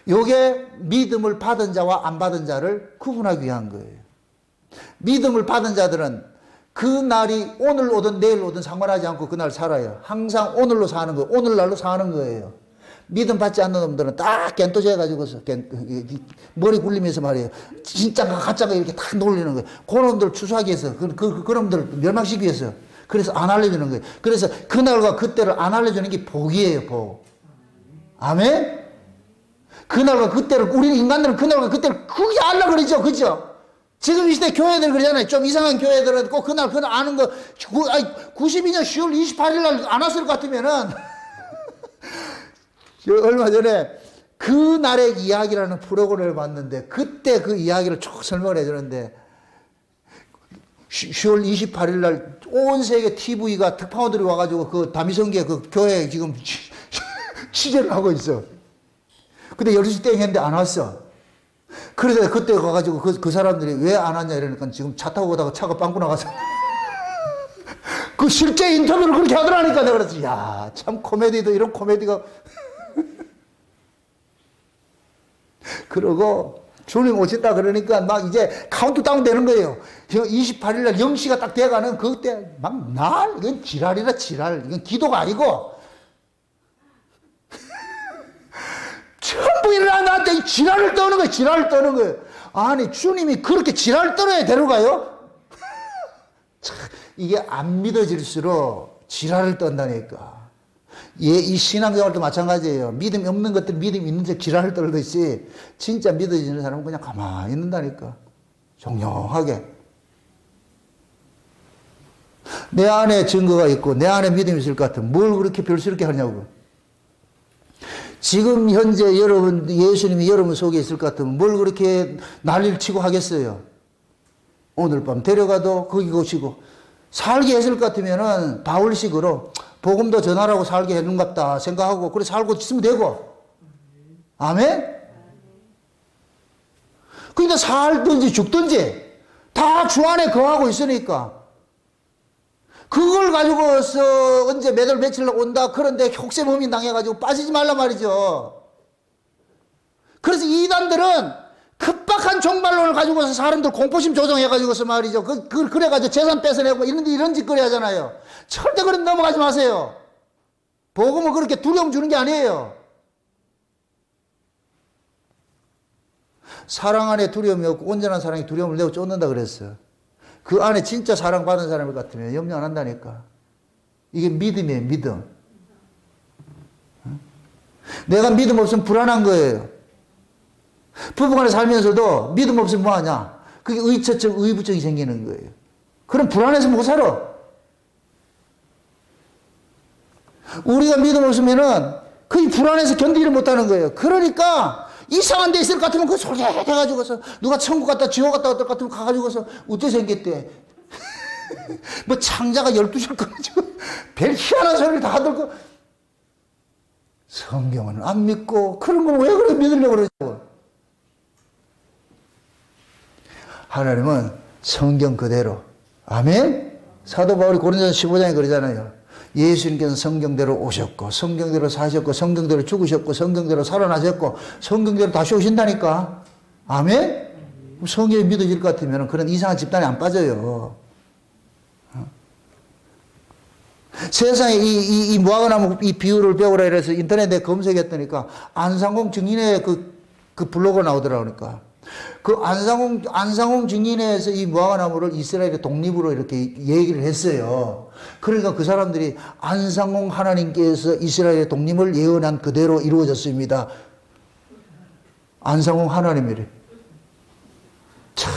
요게 믿음을 받은 자와 안 받은 자를 구분하기 위한 거예요. 믿음을 받은 자들은 그 날이 오늘 오든 내일 오든 상관하지 않고 그날 살아요. 항상 오늘로 사는 거예요. 오늘날로 사는 거예요. 믿음 받지 않는 놈들은 딱 겐토제 해가지고서 머리 굴리면서 말이에요. 진짜가 가짜가 이렇게 딱 놀리는 거예요. 그 놈들 추수하기 위해서, 그 놈들 멸망시키기 위해서. 그래서 안 알려주는 거예요. 그래서 그날과 그때를 안 알려주는 게 복이에요, 복. 아멘? 그날과 그때를, 우리는 인간들은 그날과 그때를 크게 알라 그러죠. 그죠? 지금 이 시대 교회들 그러잖아요. 좀 이상한 교회들은 꼭 그날 아는 거, 92년 10월 28일 날 안 왔을 것 같으면은, 얼마 전에 그 날의 이야기라는 프로그램을 봤는데, 그때 그 이야기를 쭉 설명을 해주는데, 10월 28일 날 온 세계 TV가 특파원들이 와가지고 그 다미성계 그 교회에 지금 취재를 하고 있어. 근데 12시 땡 했는데 안 왔어. 그래서 그때 가가지고 그 사람들이 왜 안 왔냐 이러니까 지금 차 타고 오다가 차가 빵꾸 나가서. 그 실제 인터뷰를 그렇게 하더라니까. 내가 그랬지. 야, 참 코미디도 이런 코미디가. 그러고 주님 오신다 그러니까 막 이제 카운트다운 되는 거예요. 28일 날 0시가 딱 돼가는 그때 막 이건 지랄이라 지랄. 이건 기도가 아니고. 전부 일어나 나한테 지랄을 떠는 거예요. 지랄을 떠는 거예요. 아니 주님이 그렇게 지랄을 떨어야 데려가요? 이게 안 믿어질수록 지랄을 떤다니까. 이 신앙생활도 마찬가지예요. 믿음이 없는 것들 믿음이 있는데 지랄을 떨듯이 진짜 믿어지는 사람은 그냥 가만히 있는다니까. 정령하게. 내 안에 증거가 있고 내 안에 믿음이 있을 것 같으면 뭘 그렇게 별스럽게 하냐고. 지금 현재 예수님이 여러분 속에 있을 것 같으면 뭘 그렇게 난리를 치고 하겠어요. 오늘 밤 데려가도 거기 것이고 살게 했을 것 같으면은 바울식으로 복음도 전하라고 살게 했는갑다 생각하고 그래 살고 있으면 되고. 아멘? 그러니까 살든지 죽든지 다 주 안에 거하고 있으니까 그걸 가지고서 언제 몇 월 며칠 온다 그런데 혹세무민 당해가지고 빠지지 말란 말이죠. 그래서 이단들은 급박한 종말론을 가지고서 사람들 공포심 조정해가지고서 말이죠. 그래가지고 재산 뺏어내고 이런 짓거리 하잖아요. 절대 그런 넘어가지 마세요. 복음은 그렇게 두려움 주는 게 아니에요. 사랑 안에 두려움이 없고 온전한 사랑이 두려움을 내어 쫓는다 그랬어요. 그 안에 진짜 사랑받은 사람 같으면 염려 안 한다니까. 이게 믿음이에요, 믿음. 내가 믿음 없으면 불안한 거예요. 부부간에 살면서도 믿음 없으면 뭐하냐? 그게 의처증, 의부증이 생기는 거예요. 그럼 불안해서 못 살아. 우리가 믿음 없으면은 그게 불안해서 견디를 못하는 거예요. 그러니까 이상한 데 있을 것 같으면 그 솔깃해가지고서 누가 천국 갔다 지옥 갔다 어떨 것 같으면 가가지고서 어째 생겼대. 뭐 창자가 12줄 꺼가지고 별 희한한 소리를 다 들고 성경은 안 믿고 그런 걸 왜 그래 믿으려고 그러냐고. 하나님은 성경 그대로. 아멘? 사도 바울이 고린도전서 15장에 그러잖아요. 예수님께서 성경대로 오셨고 성경대로 사셨고 성경대로 죽으셨고 성경대로 살아나셨고 성경대로 다시 오신다니까. 아멘? 성경이 믿어질 것 같으면 그런 이상한 집단에 안 빠져요. 세상에 이 무화과나무 이 비유를 배우라 이래서 인터넷에 검색했더니까 안상홍 증인의 그 블로그 나오더라고니까. 그 안상홍 증인에서 이 무화과나무를 이스라엘의 독립으로 이렇게 얘기를 했어요. 그러니까 그 사람들이 안상홍 하나님께서 이스라엘의 독립을 예언한 그대로 이루어졌습니다. 안상홍 하나님이래. 참.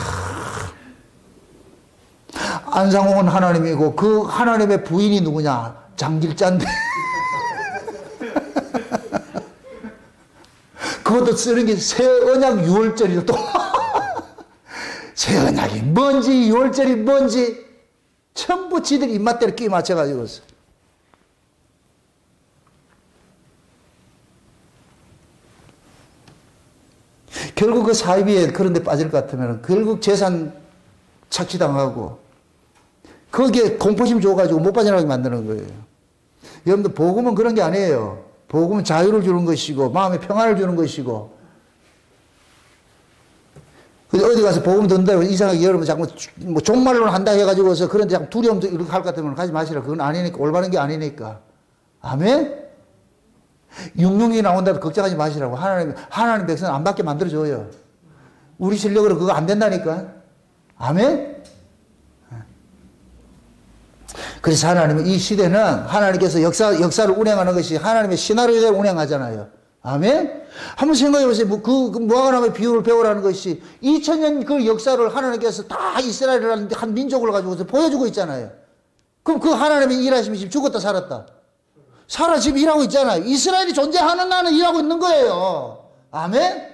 안상홍은 하나님이고 그 하나님의 부인이 누구냐? 장길자인데. 그것도 쓰는 게 새언약 6월절이죠 또. 새언약이 뭔지 6월절이 뭔지 전부 지들 입맛대로 끼 맞춰가지고 있어. 결국 그 사이비에 그런 데 빠질 것 같으면 결국 재산 착취당하고 거기에 공포심 줘가지고 못 빠져나가게 만드는 거예요. 여러분들 복음은 그런 게 아니에요. 복음은 자유를 주는 것이고 마음의 평안을 주는 것이고. 어디 가서 복음 듣는다고 이상하게 여러분 자꾸 뭐 종말론 한다 해가지고서 그런 데 자꾸 두려움도 이렇게 할 것 같으면 가지 마시라. 그건 아니니까. 올바른 게 아니니까. 아멘? 육룡이 나온다고 걱정하지 마시라고. 하나님 백성은 안 받게 만들어줘요. 우리 실력으로 그거 안 된다니까. 아멘? 그래서 하나님은 이 시대는 하나님께서 역사를 운행하는 것이 하나님의 시나리오대로 운행하잖아요. 아멘? 한번 생각해 보세요. 그 무화과나무의 비유를 배우라는 것이 2000년 그 역사를 하나님께서 다 이스라엘이라는 한 민족을 가지고서 보여주고 있잖아요. 그럼 그 하나님의 일하심이 지금 죽었다 살았다. 살아 지금 일하고 있잖아요. 이스라엘이 존재하는 나는 일하고 있는 거예요. 아멘?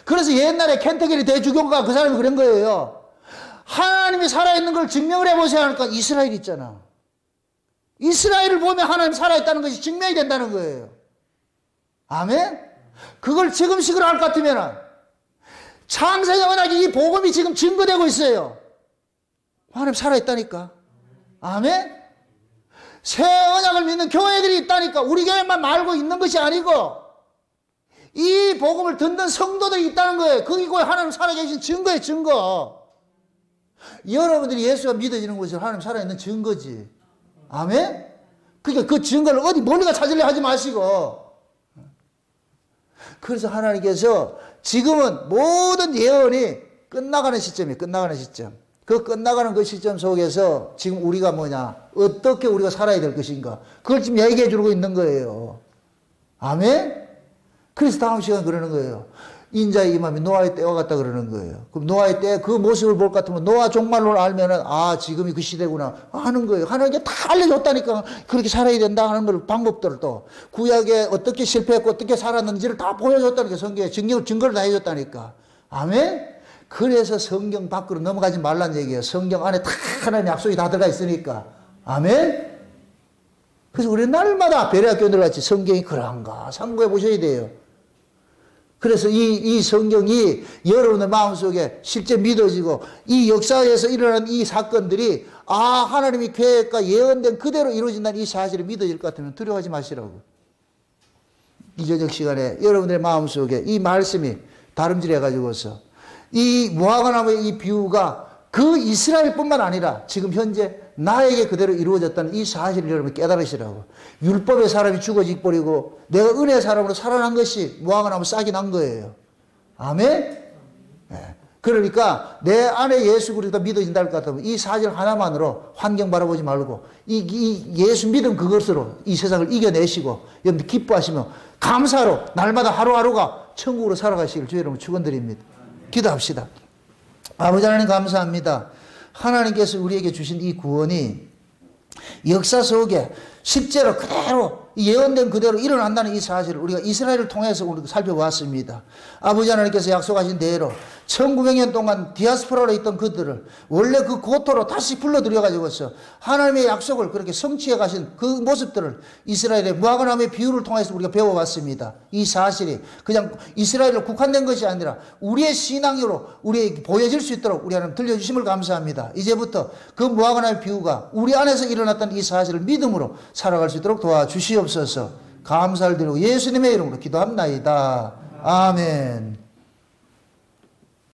그래서 옛날에 켄터기리 대주교가 그 사람이 그런 거예요. 하나님이 살아있는 걸 증명을 해보세요 하니까 이스라엘 있잖아. 이스라엘을 보면 하나님 살아있다는 것이 증명이 된다는 거예요. 아멘? 그걸 지금식으로 할 것 같으면 창세기 언약이 이 복음이 지금 증거되고 있어요. 하나님 살아있다니까. 아멘? 새 언약을 믿는 교회들이 있다니까. 우리 교회만 말고 있는 것이 아니고 이 복음을 듣는 성도들이 있다는 거예요. 그게 하나님 살아계신 증거예요. 증거. 여러분들이 예수가 믿어지는 것이 하나님 살아있는 증거지. 아멘? 그러니까 그 증거를 어디 멀리가 찾으려 하지 마시고. 그래서 하나님께서 지금은 모든 예언이 끝나가는 시점이에요. 끝나가는 시점. 그 끝나가는 그 시점 속에서 지금 우리가 뭐냐, 어떻게 우리가 살아야 될 것인가, 그걸 지금 얘기해 주고 있는 거예요. 아멘? 그래서 다음 시간 그러는 거예요. 인자의 임함이 노아의 때와 같다 그러는 거예요. 그럼 노아의 때 그 모습을 볼 것 같으면 노아 종말론을 알면은 아 지금이 그 시대구나 하는 거예요. 하나님께 다 알려줬다니까. 그렇게 살아야 된다 하는 걸 방법들을 또 구약에 어떻게 실패했고 어떻게 살았는지를 다 보여줬다니까. 성경에 증거를 다 해줬다니까. 아멘? 그래서 성경 밖으로 넘어가지 말라는 얘기예요. 성경 안에 다 하나님의 약속이 다 들어가 있으니까. 아멘? 그래서 우리 날마다 베레아교인들 같이 성경이 그러한가 참고해 보셔야 돼요. 그래서 이 성경이 여러분의 마음속에 실제 믿어지고 이 역사에서 일어난 이 사건들이 하나님의 계획과 예언된 그대로 이루어진다는 이 사실이 믿어질 것 같으면 두려워하지 마시라고. 이 저녁 시간에 여러분들의 마음속에 이 말씀이 다름질해가지고서 이 무화과나무의 이 비유가 그 이스라엘뿐만 아니라 지금 현재 나에게 그대로 이루어졌다는 이 사실을 여러분 깨달으시라고. 율법의 사람이 죽어지 버리고 내가 은혜의 사람으로 살아난 것이 무화과나무 싹이 난 거예요. 아멘? 네. 그러니까 내 안에 예수 그리스도가 믿어진다 할 것 같으면 이 사실 하나만으로 환경 바라보지 말고 이 예수 믿음 그것으로 이 세상을 이겨내시고 여러분들 기뻐하시며 감사로 날마다 하루하루가 천국으로 살아가시길 주의 이름으로 축원드립니다. 기도합시다. 아버지 하나님 감사합니다. 하나님께서 우리에게 주신 이 구원이 역사 속에 실제로 그대로 예언된 그대로 일어난다는 이 사실을 우리가 이스라엘을 통해서 우리가 살펴보았습니다. 아버지 하나님께서 약속하신 대로 1900년 동안 디아스포라로 있던 그들을 원래 그 고토로 다시 불러들여가지고서 하나님의 약속을 그렇게 성취해 가신 그 모습들을 이스라엘의 무화과나무의 비유를 통해서 우리가 배워봤습니다. 이 사실이 그냥 이스라엘로 국한된 것이 아니라 우리의 신앙으로 우리에게 보여질 수 있도록 우리 하나님 들려주심을 감사합니다. 이제부터 그 무화과나무의 비유가 우리 안에서 일어났던 이 사실을 믿음으로 살아갈 수 있도록 도와주시옵소서. 감사를 드리고 예수님의 이름으로 기도합나이다. 아멘.